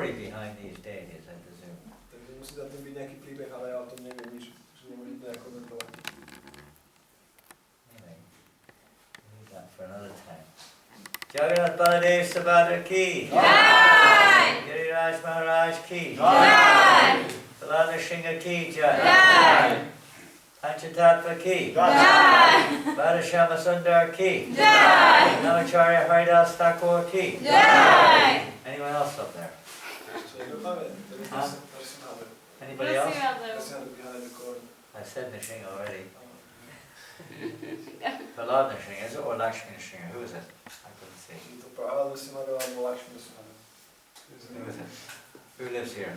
story behind these deities, I presume. Takže musí za tým byť nejaký príbeh, ale ja o tom neviem nič, že nemôžem to nejak komentovať. Anyway, leave that for another time. Jagannath Baladev Subhadra ki Jai! Giriraj Maharaj ki Jai! Prahlad Nrsimha ki Jai! Panchatattva ki Jai! Radhashama Sundar ki Jai! Namacharya Haridas Thakur ki Jai! Anyone else up there? Anybody else? I said Nrsimha already. Prahlad Nrsimha, is it, or Lakshmi Nrsimha? Who is it? I couldn't see. Prahlad Nrsimha or Lakshmi Nrsimha? Who is it? Who lives here?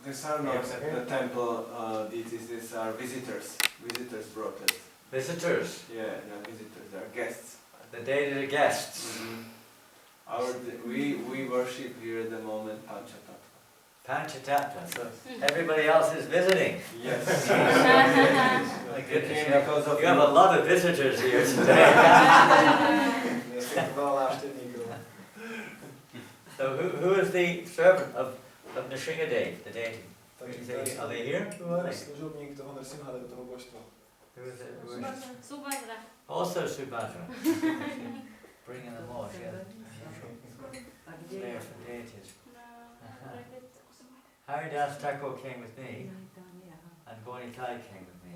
These are not the temple deities, these are visitors. Visitors brought us. Visitors? Yeah, no, visitors, they are guests. The day to the guests. We worship here at the moment Panchatattva. Panchatattva, so everybody else is visiting. Yes. My goodness, you have a lot of visitors here today. So who is the servant of Nrsimha Dev, the deity? Are they here? Who are they? Who is it? Subhadra. Also Subhadra. Bringing them all together. There for deities. Haridas Thakur came with me, and Gornikai came with me.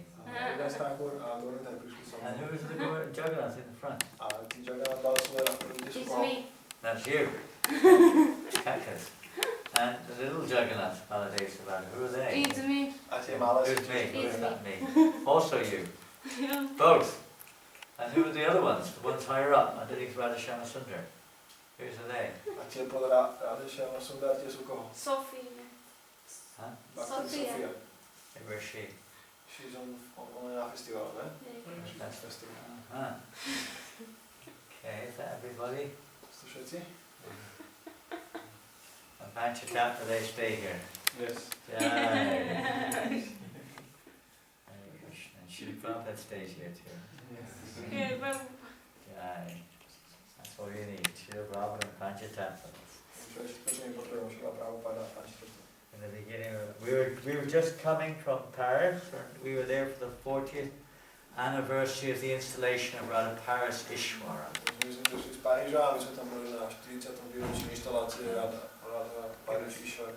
And who is the Jagannath in the front? It's me. That's you. Kakas. And the little Jagannath, Baladev Subhadra, who are they? It's me. Who's me? Who's not me? Also you. Both. And who are the other ones? The ones higher up, underneath Radhashama Sundar. Whose are they? Sophie. Huh? Sophia. Where's she? She's on a festival, ne? That's festival. Okay, is that everybody? And Panchatattva, they stay here. Yes. Jai. Hare Krishna. And Srila Prabhupada stays here too. Yeah, but Jai. That's all you need. Srila Prabhupada and Panchatattva. In the beginning, we were just coming from Paris. We were there for the 40th anniversary of the installation of Radha Paris Ishwara.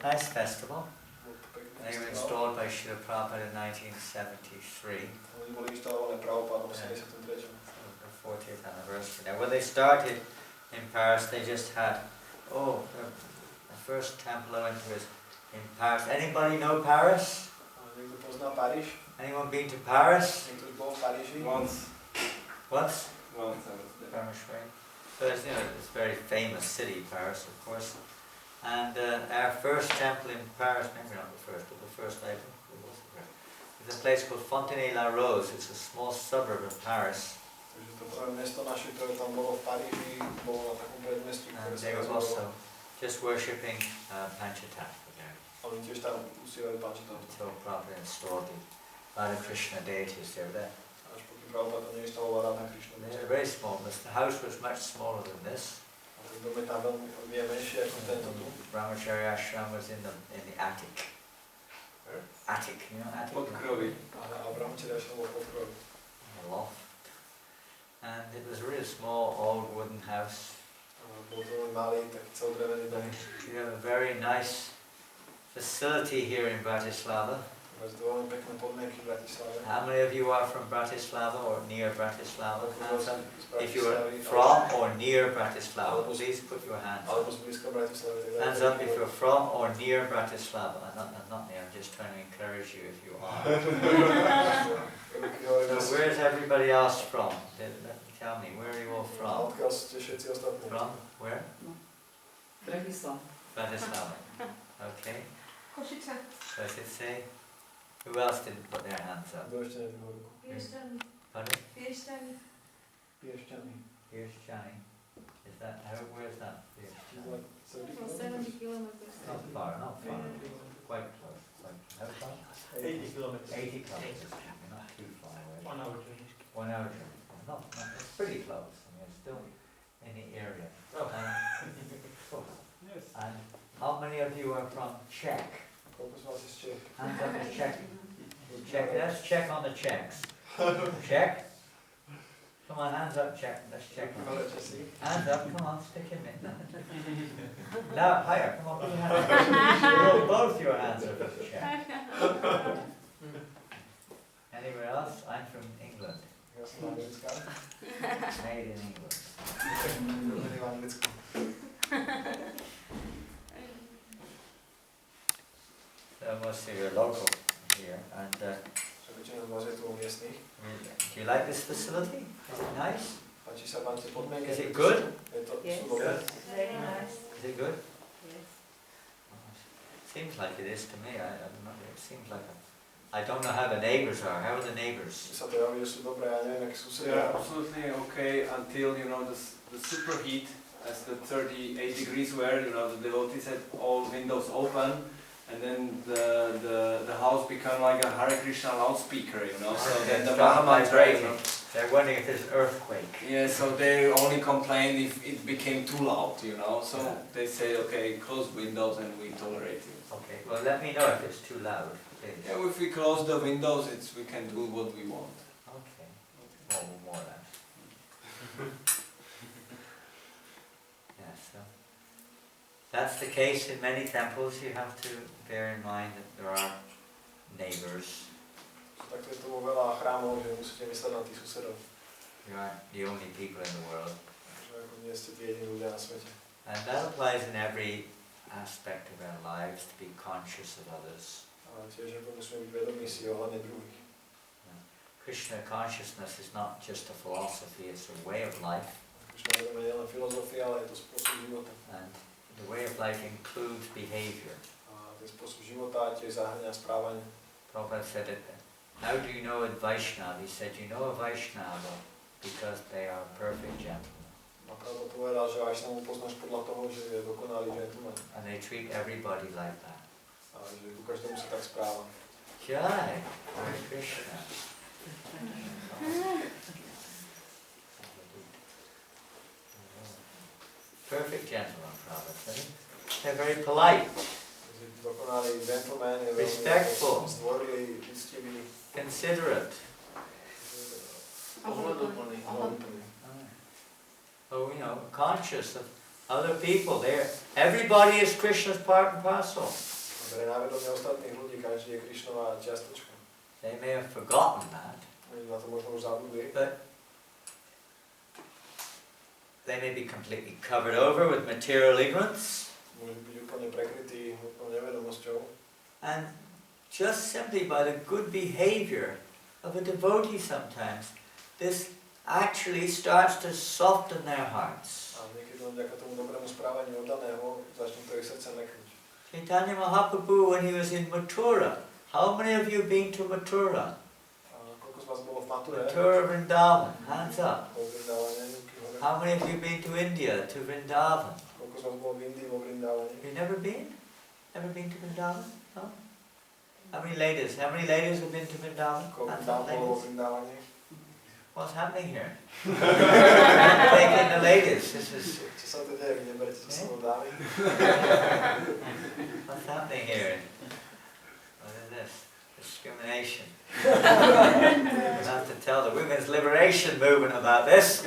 Nice festival. They were installed by Srila Prabhupada in 1973. The 40th anniversary. Now, when they started in Paris, they just had, the first temple I went to was in Paris. Anybody know Paris? Anyone been to Paris? Once. Once? Once I was there. So it's, it's a very famous city, Paris, of course. And our first temple in Paris, maybe not the first, but the first I think it was the first. It's a place called Fontenay-la-Rose. It's a small suburb of Paris. And they were also just worshipping Panchatattva there. So Prabhupada installed the Hare Krishna deities there. They were very small. The house was much smaller than this. Brahmacharya ashram was in the attic. Attic, you know, attic. A loft. And it was a really small old wooden house. We have a very nice facility here in Bratislava. How many of you are from Bratislava or near Bratislava? Hands up. If you are from or near Bratislava, please put your hands up. Hands up if you're from or near Bratislava. I'm not near, I'm just trying to encourage you if you are. So where is everybody else from? Tell me, where are you all from? From? Where? Bratislava. Okay. Košice. Who else didn't put their hands up? Pardon? Piešťany. Piešťany. Is that, where is that? Piešťany? 70 kilometers. Not far. Quite close. How far? 80 kilometers. 80 kilometers. Not too far away. 1 hour journey. 1 hour journey. Not, it's pretty close. I mean, it's still in the area. Oh. Yes. And How many of you are from Czech? Koľko z vás je z Čech? Hands up is Czech. Czech. Let's check on the Czechs. Czech. Come on, hands up, Czech. Let's check. Hands up. Come on, stick him in. Now, higher. Come on, put your hands up. Both your hands up as Czech. Anywhere else? I'm from England. Ja som anglická. Made in England. Rodený v Anglicku. So most of you are local here, and Väčšina z vás je tu miestnych. do you like this facility? Is it nice? Páči sa vám tie podmienky? Is it good? Je to, Yes. sú dobré? Very nice. Is it good? Yes. Seems like it is to me. I don't know. It seems like I don't know how the neighbours are. How are the neighbours? Mne sa to javí, že sú dobré, ja neviem, akí They susedia. are absolutely okay until, you know, the superheat, as the 38 degrees were, you know, the devotees had all windows open, and then the house became like a Hare Krishna loudspeaker, you know, so then the Mahamans break. They're wondering if there's an earthquake. Yeah, so they only complain if it became too loud, you know, so they say, okay, close windows and we tolerate it. Okay. Well, let me know if it's too loud. Please. Yeah, if we close the windows, we can do what we want. Okay. More or less. Yeah. So that's the case in many temples. You have to bear in mind that there are neighbours. Takto je to vo veľa chrámov, že musíte mysleť na tých susedov. You aren't the only people in the world. Že ako nie ste tí jediní ľudia na svete. And that applies in every aspect of our lives, to be conscious of others. A tiež ako musíme byť vedomí si ohľadne druhých. Krishna consciousness is not just a philosophy, it's a way of life. Krishna vedomie nie len filozofia, ale je to spôsob života. And the way of life includes behavior. A ten spôsob života tiež zahŕňa správanie. Prabhupada said it, how do you know a Vaishnava? He said, you know a Vaishnava because they are perfect gentlemen. A Prabhupada povedal, že Vaishnavu poznáš podľa toho, že je dokonalý gentleman. And they treat everybody like that. A že ku každému sa tak správa. Jai, Hare Krishna. Perfect gentleman, Prabhupada said. They're very polite, Dokonalý gentleman je veľmi Respectful. zdvorilý, úctivý, considerate. ohľaduplný. Oh, you know, conscious of other people. Everybody is Krishna's part and parcel. Bere na vedomie ostatných ľudí, každý je Krišnová čiastočka. They may have forgotten that, Oni na to možno už zabudli. but they may be completely covered over with material ignorance, Môžu byť úplne prekrytí úplnou nevedomosťou. and just simply by the good behavior of a devotee sometimes, this actually starts to soften their hearts. A niekedy len vďaka tomu dobrému správaniu oddaného začnú to ich srdce leknúť. Chaitanya Mahaprabhu, when he was in Mathura, how many of you been to Mathura? A koľko z vás bolo v Mature? Mathura, Vrindavan, hands up. Vo Vrindavane, ruky hore. How many of you been to India, to Vrindavan? Koľko z vás bolo v Indii, vo Vrindavane? Have you never been? Never been to Vrindavan? No? How many ladies have been to Vrindavan? Koľko Hands tam up, bolo vo ladies. Vrindavane? What's happening here? Taking the ladies, this is... Čo sa to deje? Vy neberte so sebou dámy? What's happening here? What is this? Discrimination. We'll have to tell the women's liberation movement about this.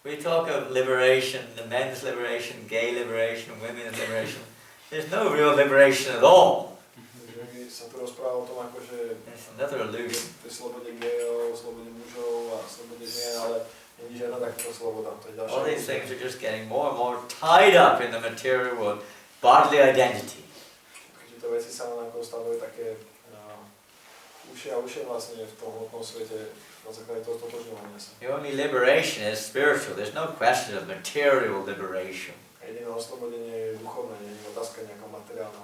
we talk of liberation, the men's liberation, gay liberation, women's liberation. There's no real liberation at all. My sa tu rozpráva o tom, akože It's another illusion. tej slobode gejov, slobode mužov a slobode žien, ale nie je žiadna takáto sloboda. To je ďalšia All these ilúzia. things are just getting more and more tied up in the material world, bodily identity. Keďže to veci sa len ako stavajú také ušie a ušie vlastne v tom hmotnom svete na základe toho stotožňovania sa. The only liberation is spiritual. There's no question of material liberation. Jediné oslobodenie je duchovné, nie je otázka nejaká materiálna.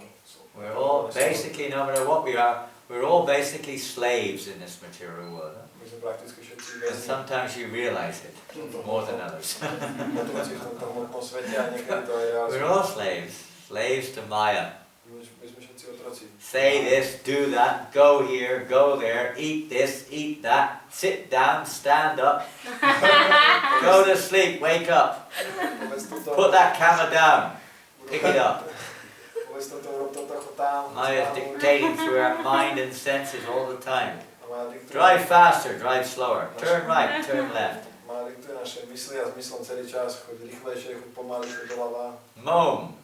We're all basically, no matter what we are, we're all basically slaves in this material world. Huh? My sme prakticky všetci And väzni sometimes you realize it more than others. v tomto hmotnom svete a niekedy to je We're all slaves, slaves to Maya. My sme všetci otroci. Say this, do that, go here, go there, eat this, eat that, sit down, stand up, go to sleep, wake up, put that camera down, pick it up. Povedz toto, rob toto, chod tam. Maya is dictating through our mind and senses all the time. A Maja diktuje- Drive faster, drive slower, turn right, turn left. Maja diktuje naše mysli a zmyslom celý čas. Choď rýchlejšie, choď pomaly, choď doľava. Moan,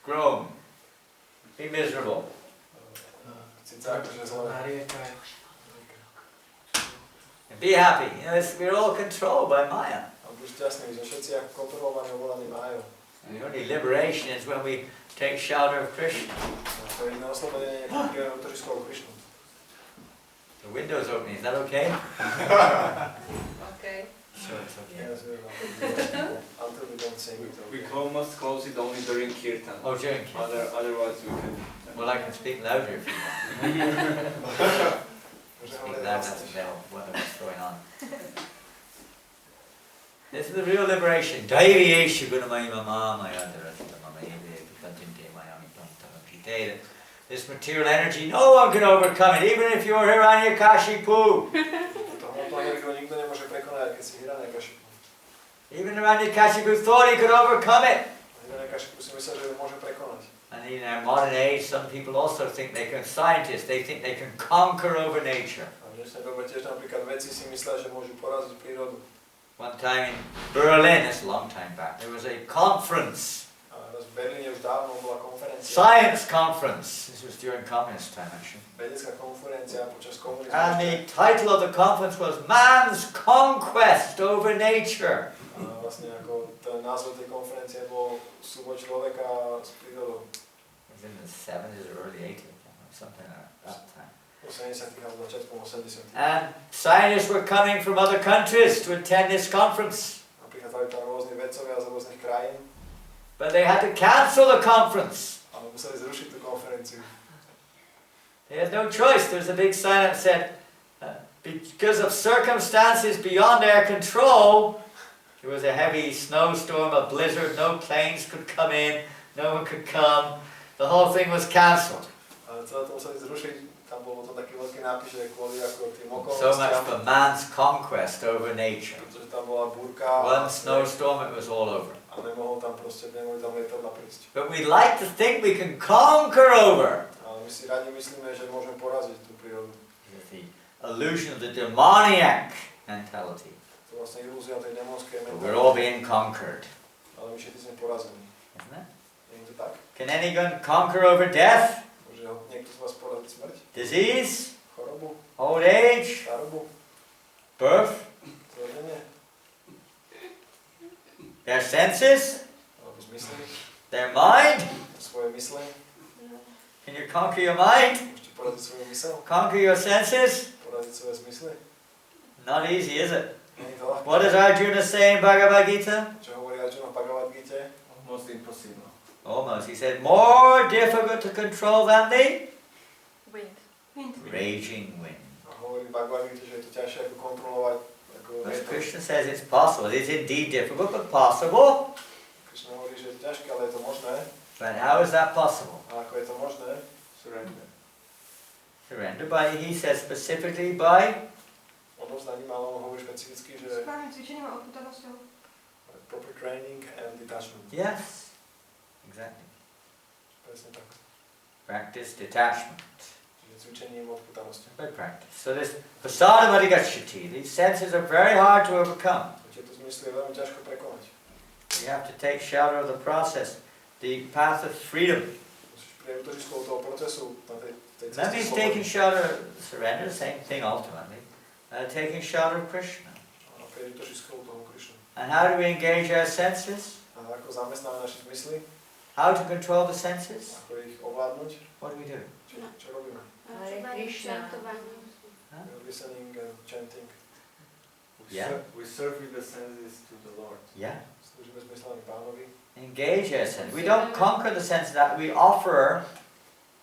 groan, be miserable. Cicák, že zle. And be happy. You know, we're all controlled by Maya. A buď šťastný, že všetci ako kontrolovaní, ovládaní Májou. And the only liberation is when we take shelter of Krishna. To je iné oslobodenie, keď príjeme útočisko Krišnu. The window's opening, is that okay? Okay. Sure, it's okay. Until we don't sing it. We must close it only during kirtan. Oh, during Kirtan. Otherwise we can. Well, I can speak louder if you want. Speak loud, that's what's going on. This is the real liberation. Daiviyeshu gunamaya mama yadharata mama eve vikantinte mayami tantarakite. This material energy, no one can overcome it, even if you're Hiranyakashipu. To hmotnú energiu nikto nemôže prekonať, keď si Hiranyakashipu. Even Hiranyakashipu thought he could overcome it. Hiranyakashipu si myslel, že ju môže prekonať. And in our modern age, some people also think they can, scientists, they think they can conquer over nature. A v dnešnej dobe tiež napríklad vedci si myslia, že môžu poraziť prírodu. One time in Berlin, that's a long time back, there was a conference, A raz v Berlíne už dávno bola konferencia. science conference. This was during communist time, actually. Vedecká konferencia počas komunizmu. And the title of the conference was Man's Conquest Over Nature. A vlastne ako ten názov tej konferencie bol súboj človeka s prírodou. It was in the 70s or early 80s, something like that time. V 70. a začiatkom 80. And scientists were coming from other countries to attend this conference. A prichádzali tam rôzni vedcovia z rôznych krajín, But they had to cancel the conference. ale museli zrušiť tú konferenciu. They had no choice. There was a big sign that said, because of circumstances beyond our control, there was a heavy snowstorm, a blizzard, no planes could come in, no one could come. The whole thing was cancelled. Ale celé to museli zrušiť, tam bol potom taký veľký nápis, že kvôli ako tým So much okolnostiam, for man's conquest over nature. pretože tam bola búrka One snowstorm, it was all over. a nemohol tam proste, nemohli tam lietadla prísť. But we like to think we can conquer over. Ale my si radi myslíme, že môžeme poraziť tú prírodu. It's the illusion of the demoniac mentality. To je vlastne ilúzia tej démonskej But we're all mentality. being conquered, Ale my všetci sme porazení. isn't it? Nie je to tak? Can anyone conquer over death, Môže niekto z vás poraziť smrť, disease, chorobu, old age, starobu, birth, zrodenie, their senses, alebo zmysly, their mind? svoje mysle. Can you conquer your mind? Môžete poraziť svoju mysel, Conquer your senses? poraziť svoje zmysly. Not easy, is it? Nie je to ľahké. What does Arjuna say in Bhagavad Gita? Čo hovorí Arjuna v Bhagavad Gite? Almost impossible. Almost. He said, more difficult to control than the Wind. raging wind. A hovorí v Bhagavad Gite, že je to ťažšie ako kontrolovať ako But vietor. Krishna says it's possible. It is indeed difficult, but possible. Krišna hovorí, že je to ťažké, ale je to možné. But how is that possible? A ako je to možné? Surrender. Surrender by, he says specifically by Odovzdaním, ale on hovorí špecificky, že Správnym číšením a odputanosťou. proper training and detachment. yes, exactly. Presne tak. Practice detachment Čiže cvičením odputanosti. by practice. So this pasada varigachati, these senses are very hard to overcome. Tieto zmysly je veľmi ťažko prekonať. You have to take shelter of the process, the path of freedom. Musíš prijať útočiskou toho procesu na tej That means ceste taking slobody. shelter, surrender, same thing ultimately. Taking shelter of Krishna. A prijať útočiskou toho Krišnu. And how do we engage our senses? A ako zamestnáme naše zmysly, How to control the senses? ako ich ovládnuť, What do we do? čo robíme? Hare Krišna. We're listening and chanting. Yeah. We serve with the senses to the Lord. Yeah. Slúžime zmyslami Pánovi. Engage our senses. We don't conquer the senses that we offer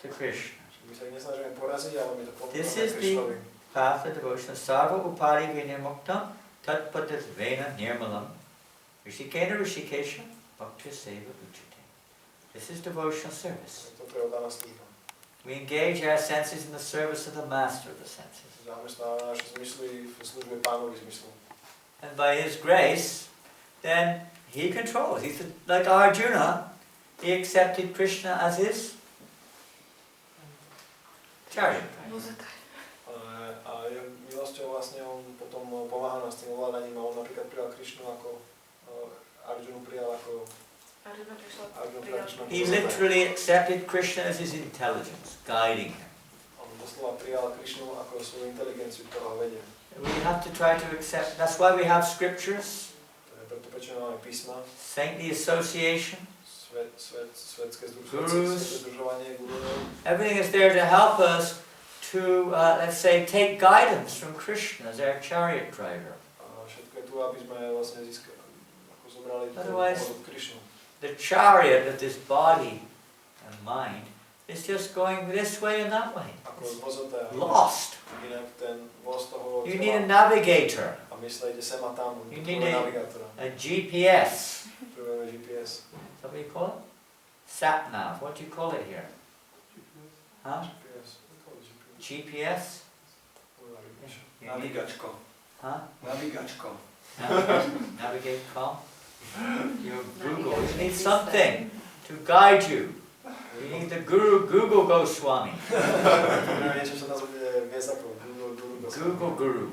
to Krishna. My sa ich nesnažíme poraziť, ale my to This ponúkame is Krišnovi. Path of devotion. Sarva upari vinamuktam tat patas vena nirmalam rishikena rishikesha bhakti seva uchate. This is devotional service. Toto je oddaná služba. We engage our senses in the service of the master of the senses. Zamestnáme naše zmysly v službe pánovi zmyslu. And by his grace, then he controls. He's like Arjuna, he accepted Krishna as his chariot. A milosťou vlastne on potom pomáha nás tým ovládaním a on napríklad prijal Krišnu ako Arjunu prijal ako He literally accepted Krishna as his intelligence, guiding him. On doslova prijal Krišnu ako svoju inteligenciu, ktorá ho vedie. We have to try to accept, that's why we have scriptures, Preto prečo máme písma, saintly association, svetské gurus. združovanie gurujov. Everything is there to help us to, let's say, take guidance from Krishna as our chariot driver. A všetko je tu, aby sme vlastne získali, ako zobrali Krišnu. The chariot of this body and mind is just going this way and that way. Ako zvozotá. Lost. Inak ten voz toho You need a navigator, a myslíte sem a tam, You need navigátora. a GPS. Potrebujeme GPS. What do you call it? Sat nav. What do you call it here? Huh? GPS? You need, Navigačko. huh? Navigačko. Navigate call? Your Google. You need something to guide you. You need the Guru Goswami. Niečo, čo nás bude viesť ako Google Guru.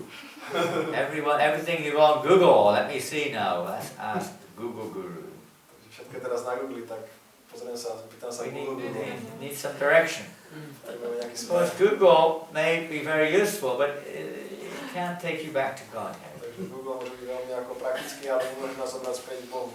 Everything you on Google. Let me see now. Let's ask the Google Guru. Všetko je teraz na Google, tak pozriem sa, pýtam sa We Google. need some direction. Potrebujeme nejaký Of smer. course, Google may be very useful, but it can't take you back to God. Takže Google môže byť veľmi ako praktický, ale môže nás zobrať späť k Bohu.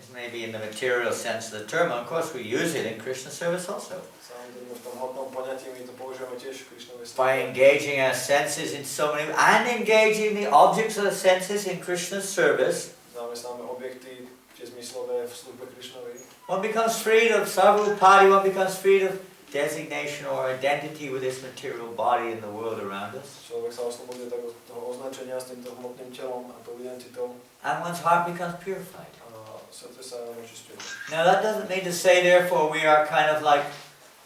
This may be in the material sense of the term. Of course, we use it in Krishna service also. Samozrejme v tom hodnom poňatí my to používame tiež v Krišnovej By engaging our senses in so many, and engaging the objects of the senses in Krishna's service, Zamestnáme objekty, tie zmyslové v službe Krišnovej. one becomes freed of sarvapati, one becomes freed of designation or identity with this material body in the world around us. Človek sa osloboduje tak od toho označenia s týmto hmotným telom a tou identitou. And one's heart becomes purified. A srdce sa očistuje. Now that doesn't mean to say therefore we are kind of like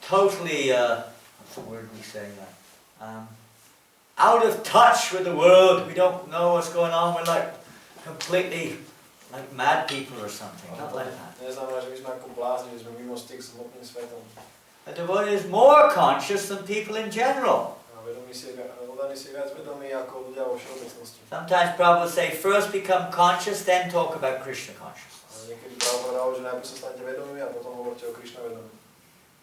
totally, what's the word we say, out of touch with the world. We don't know what's going on. We're like completely like mad people or something. Not like that. Neznamená, že my sme ako blázni, že sme mimo styk s hmotným svetom. A devotee is more conscious than people in general. A oddaní si viac vedomí ako ľudia vo všeobecnosti. Sometimes Prabhupada say, first become conscious, then talk about Krishna consciousness. A niekedy Prabhupada povedal, že najprv sa stanete vedomí a potom hovoríte o Krišna vedomí.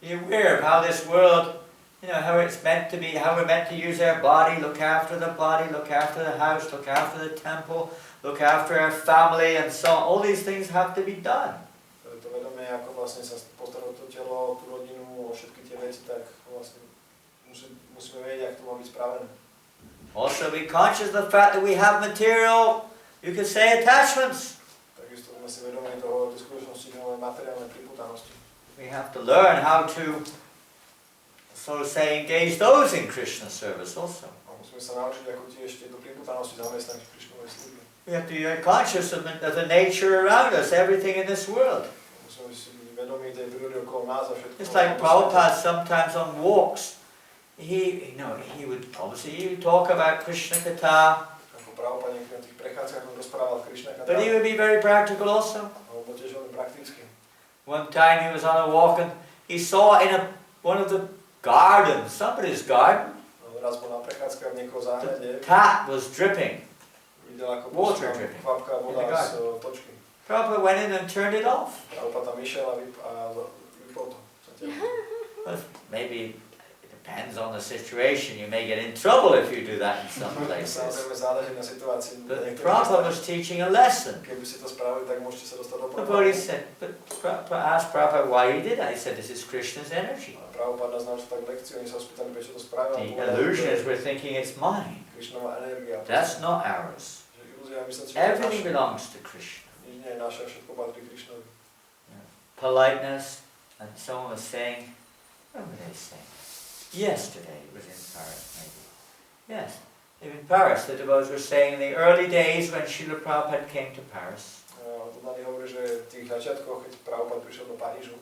Be aware of how this world, how it's meant to be, how we're meant to use our body, look after the body, look after the house, look after the temple, look after our family, and so on. All these things have to be done. To vedomie, ako vlastne sa postarať o to telo, o tú rodinu, o všetky tie veci, tak vlastne musíme vedieť, ako to má byť spravené. Also be conscious of the fact that we have material, you could say, attachments. Takisto sme si vedomí toho, že v skutočnosti máme materiálne priputanosti. We have to learn how to, so to say, engage those in Krishna service also. A musíme sa naučiť, ako tiež tieto priputanosti zamestnať v Krišnovej službe. We have to be conscious of the nature around us, everything in this world. Musíme si byť vedomí tej prírody okolo nás a všetko. It's like Prabhupada sometimes on walks, he would obviously talk about Krishna Katha, Ako Prabhupada niekedy na tých prechádzkach on rozprával Krišna but he would be very practical also. On bol tiež veľmi praktický. One time he was on a walk and he saw in one of the gardens, somebody's garden, Raz bol na prechádzkach v niekoho záhrade, tap was dripping. videl ako Water tam dripping. kvapka voda z točky. Prabhupada went in and turned it off. Prabhupada tam išiel a vypol to. Well, maybe it depends on the situation. You may get in trouble if you do that in some places. Samozrejme záleží na situácii. But Prabhupada was teaching a lesson. Keby si to spravili, tak môžete sa dostať do The problému. Buddha said, but asked Prabhupada why he did that. He said, this is Krishna's energy. A Prabhupada nás naučil tak lekciu, oni sa spýtali, prečo to spravil. The illusion is we're thinking it's mine. Krišnova energia. That's not ours. Že ilúzia myslieť, že to je Everything naše. belongs to Krishna. Nič nie je naše, všetko patrí Krišnovi. Politeness, and someone was saying, what were they saying? Yesterday it was in Paris, maybe. Yes, in Paris, the devotees were saying in the early days when Srila Prabhupada came to Paris, Dodali hovorí, že v tých začiatkoch, keď Prabhupada prišiel do Parížu,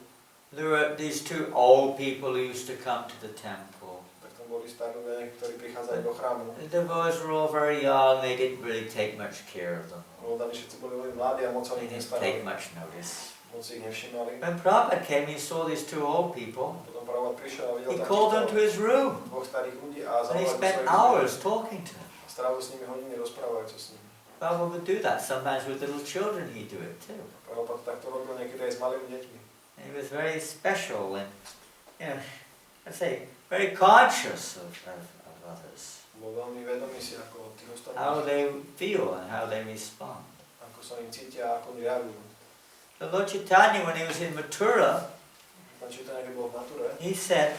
There were these two old people who used to come to the temple. Tak tam boli starí ľudia, ktorí prichádzali do chrámu. The boys were all very young, they didn't really take much care of them. Mladí všetci boli veľmi mladí a moc o They nich didn't take nestarali. much notice. Moc ich nevšimali. When Prabhupada came, he saw these two old people. Potom Prabhupada prišiel a videl He tam called them to his room. dvoch starých ľudí a And he zavolal do spent svojich hours ľudí. talking to them. Strávil s nimi hodiny rozprávajúce s nimi. Prabhupada would do that. Sometimes with little children he'd do it too. Prabhupada takto robil niekedy aj s malými deťmi. And he was very special and, I'd say, very conscious of others. Bol veľmi vedomý si ako tých How ostatných, they feel and how they respond. ako sa im cítia a ako oni reagujú. The Lord Chaitanya, when he was in Mathura, Pán Chaitanya, keď bol v Mature, he said,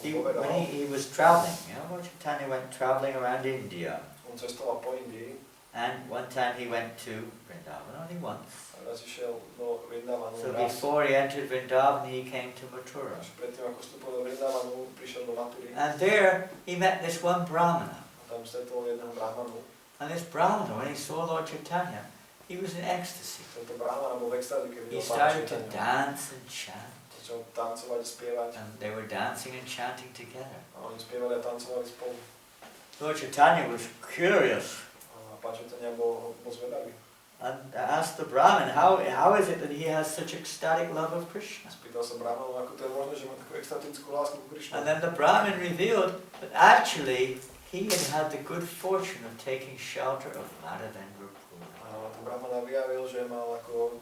on povedal, when he was traveling, Lord Chaitanya went traveling around India. on cestoval po Indii And one time he went to Vrindavan, only once. a raz išiel do Vrindavanu. So raz. before he entered Vrindavan, he came to Mathura. Až predtým, ako vstúpil do Vrindavanu, prišiel do Matury And there he met this one Brahmana. a tam stretol jedného brahmanu. And this Brahmana, when he saw Lord Chaitanya, he was in ecstasy. Tento brahmana bol v extázi, keď He videl Pána started to Chaitanya. dance and chant. Začal tancovať a spievať And they were dancing and chanting together. a oni spievali a tancovali spolu. Lord Chaitanya was curious A Pán Chaitanya bol zvedavý. and asked the Brahmin, how is it that he has such ecstatic love of Krishna? Spýtal sa brahmanu, ako to je možné, že má takú extatickú lásku ku Krišne. And then the Brahmin revealed that actually he had the good fortune of taking shelter of Madhavendra Puri. A ten brahmana vyjavil, že mal ako,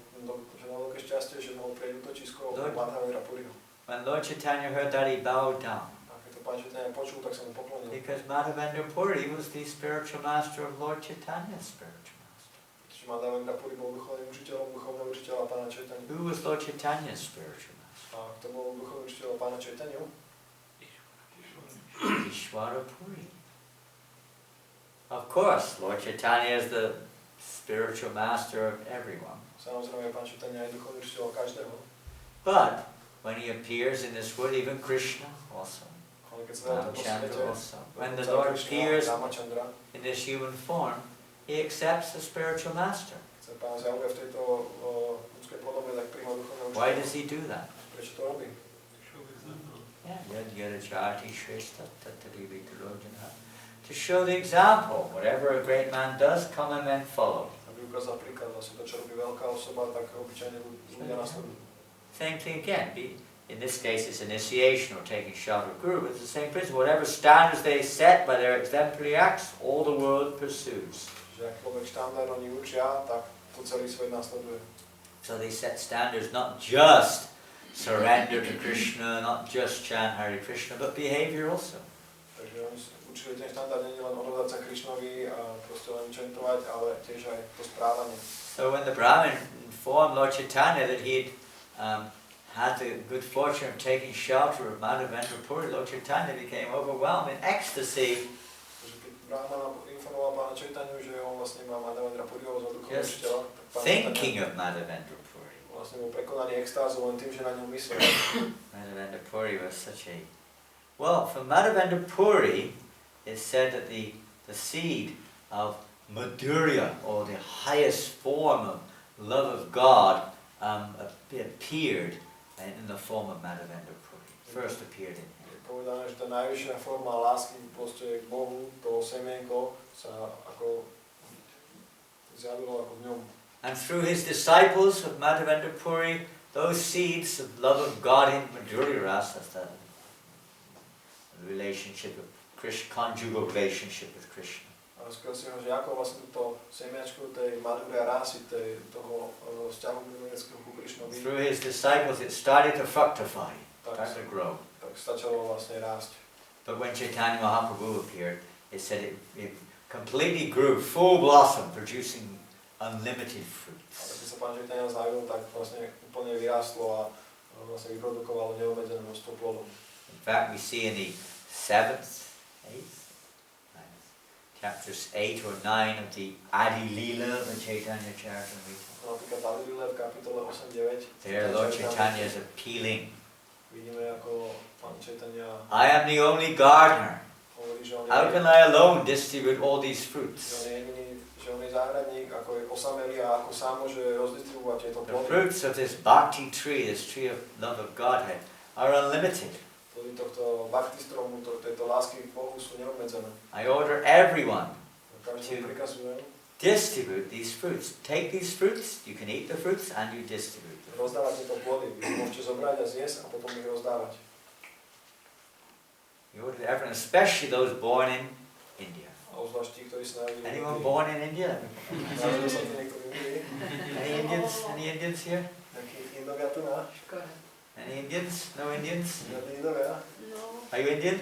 že mal veľké šťastie, že mohol prieť útočisko Lord. Madhavendra Puriho. When Lord Chaitanya heard that, he bowed down. A keď to Pán Chaitanya počul, tak sa mu poklonil. Because Madhavendra Puri was the spiritual master of Lord Chaitanya's spiritual master. Pretože Madhavendra Puri bol duchovným učiteľom, duchovného učiteľa Pána Chaitanya. Who was Lord Chaitanya's spiritual master? A kto bol duchovný učiteľ Pána Chaitanya? Ishvara Puri. Of course, Lord Chaitanya is the spiritual master of everyone. Samozrejme, Pán Chaitanya je duchovný učiteľ každého. But when he appears in this world, even Krishna also, Ale keď sa dá to Ramchandra svete, also, when the Lord appears Ramachandra, in this human form, he accepts the spiritual master. keď sa Pán zjavuje v tejto ľudskej podobe, tak príjma duchovného Why učiteľa. does he do that? Prečo to robí? To show the example. Whatever a great man does, common men follow. Aby ukázal príklad, vlastne to, čo robí veľká osoba, tak obyčajne ľudia nasledujú. Same thing again. In this case, it's initiation or taking shelter of Guru. It's the same principle. Whatever standards they set by their exemplary acts, all the world pursues. Že akýkoľvek štandard oni učia, tak to celý svet nasleduje. So they set standards not just surrender to Krishna, not just chant Hare Krishna, but behavior also. Takže oni učili ten štandard, nie len odhodať sa Krišnovi a proste len čentovať, ale tiež aj to správanie. So when the Brahmin informed Lord Chaitanya that he had the good fortune of taking shelter of Madhavendra Puri, Lord Chaitanya became overwhelmed in ecstasy. Takže keď Brahmana informoval Pána Chaitanya, že on vlastne má Madhavendra Puriho za duchovného Just učiteľa, tak Pán thinking Chaitanya of Madhavendra Puri. vlastne bol prekonaný extázou len tým, že na ňom myslel. Madhavendra Puri was such a... Well, from Madhavendra Puri, it's said that the seed of Madhurya, or the highest form of love of God, appeared in the form of Madhavendra Puri. First appeared in him. Je povedané, že tá najvyššia forma lásky proste k Bohu, to semienko sa ako zjavilo ako v ňom. And through his disciples of Madhavendra Puri, those seeds of love of God in Madhurya Rasa, that's the relationship of Krishna, conjugal relationship with Krishna. A skôr si ho, že ako vlastne túto semiačku tej Madhurya rásy, toho vzťahu miloveckého ku Krišnovi, Through his disciples, it started to fructify, tak, started to grow. tak začalo vlastne rásť. But when Chaitanya Mahaprabhu appeared, it said it completely grew, full blossom, producing unlimited Ale fruits. keď sa Pán Chaitanya zjavil, tak vlastne úplne vyrástlo a vlastne vyprodukovalo neobmedzené množstvo plodov. In fact, we see in the 7th, 8th, chapters 8 or 9 of the Adi Leela of the Chaitanya Charitamrita. Napríklad Adilile v kapitole 8-9. There Lord Chaitanya is appealing. Vidíme, ako Pán Chaitanya I am the only gardener. hovorí, že on How can I alone distribute all these fruits? je jediný že on je záhradník, ako je osamelý a ako sám môže rozdistribuovať tieto The plody. fruits of this bhakti tree, this tree of love of Godhead, are unlimited. Plody tohto bhakti stromu, tejto lásky k Bohu sú neobmedzené. I order everyone Každému prikazujem distribute these fruits. Take these fruits, you can eat the fruits and you distribute them. rozdávať tieto plody. Vy môžete zobrať a zjesť a potom ich rozdávať. You order everyone, especially those born in India. A obzvlášť tí, ktorí sa narodili v Anyone Indii. born in India? Narodil sa tu niekto v Indii? Any Indians? Any Indians here? Nejakí Indovia tu na? Any Indians? No Indians? Žiadni Indovia? No. Are you Indian?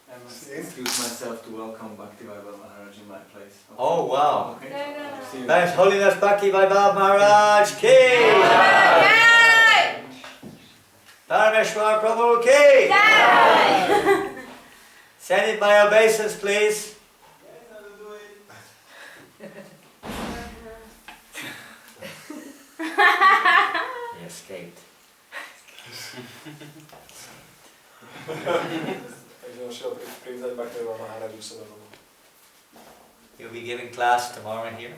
I must excuse myself to welcome Bhakti Vaibhav Maharaj in my place. Okay. Oh wow! Okay. No. See you. Thanks, Holiness Bhakti Vaibhav Maharaj Ki! Parameshwar Prabhu Ki! Send it my obeisance, please. He escaped. Takže on šiel privítať Bhaktiva Maharaju sebe domov. You'll be giving class tomorrow here?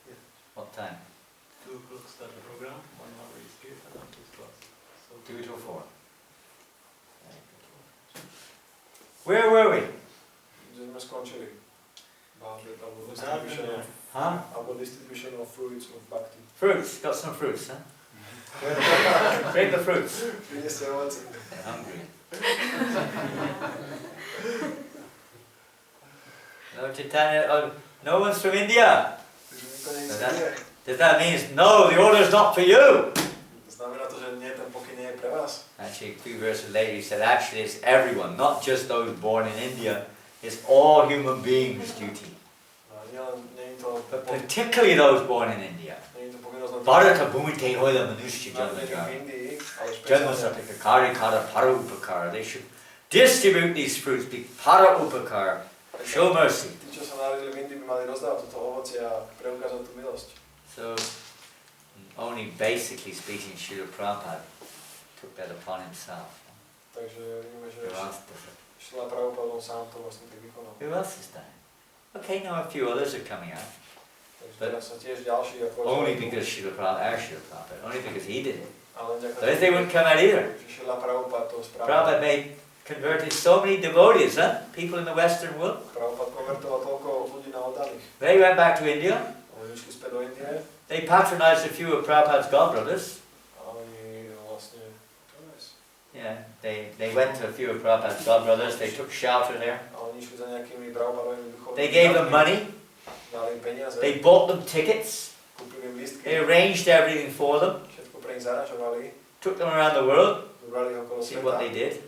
Yeah. What time? 2 o'clock start the program, 1 hour is give and after class. So 2 to 4. Where were we? Kde sme skončili? Huh? About distribution of fruits of Bhakti. Fruits. Got some fruits, huh? Bring the fruits. Prinieste ovoce. They're hungry. No, Chaitanya, no one's from India. Takže nikto nie je z Indie. That means, no, the order's not for you. To znamená to, že nie, ten pokyn nie je pre vás. Actually, a few verses later he said, actually it's everyone, not just those born in India. It's all human beings' duty. Nie je to But particularly those born in India. nie je to povinnosť Bharata bhumite hoila manushya narodení v janmaka. Indii, ale Janma špeciálne sataka kari kara para upakara. They should distribute these fruits, be para upakara. Show mercy. tí, čo sa narodili v Indii, by mali rozdávať toto ovocie a preukázať tú milosť. So, only basically speaking, Srila Prabhupada took that upon himself. Takže vidíme, že Who else does it? Šrila Prabhupada on sám to vlastne tak vykonal. Who else is that? Okay, now a few others are coming out. Takže teraz sa tiež ďalší ako Only because Srila Prabhupada, only because he did it. ale vďaka Otherwise they wouldn't come out either. že Šrila Prabhupada to spravil. Prabhupada converted so many devotees, huh? People in the Western world. Prabhupada konvertoval toľko ľudí na oddaných. They went back to India. Oni išli späť do Indie They patronized a few of Prabhupada's godbrothers. a oni vlastne Yeah, they went to a few of Prabhupada's godbrothers. They took shelter there. a oni išli za nejakými Prabhupadovými duchovnými. They gave them money. Dali im peniaze, They bought them tickets. kúpili im lístky, They arranged everything for them. všetko pre nich zaražovali, Took them around the world. zobrali ich okolo See sveta. what they did.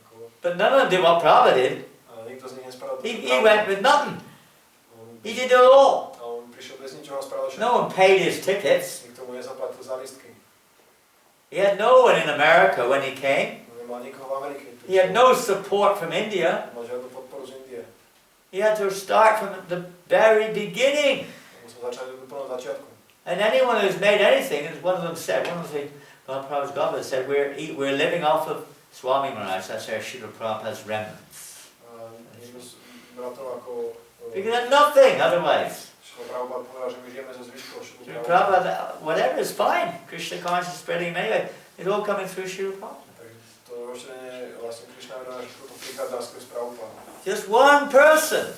Ako, But none of them did what Prabhupada did. a nikto z nich nespravil to, He čo went with nothing. He did it all. A on prišiel bez ničoho a spravil všetko. No one paid his tickets. Nikto mu nezaplatil za lístky. He had no one in America when he came. On nemal nikoho v Amerike. He had no support from India. Nemal žiadnu podporu z Indie. He had to start from the very beginning. Musel začať od úplného začiatku. And anyone who's made anything, as one of them said, one of the Prabhupada's godbrothers said, we're living off of Swami Maharaj, that's our Srila Prabhupada's remnants. A niekto z bratov ako We could have nothing otherwise. Šrila Prabhupada povedal, že my žijeme zo zvyškov Šrilu Srila Prabhupada. Prabhupada, whatever is fine. Krishna consciousness is spreading anyway. It's all coming through Srila Prabhupada. Takže to rozšírenie vlastne Krišna vedel, že toto prichádza skrz Prabhupada. Just one person.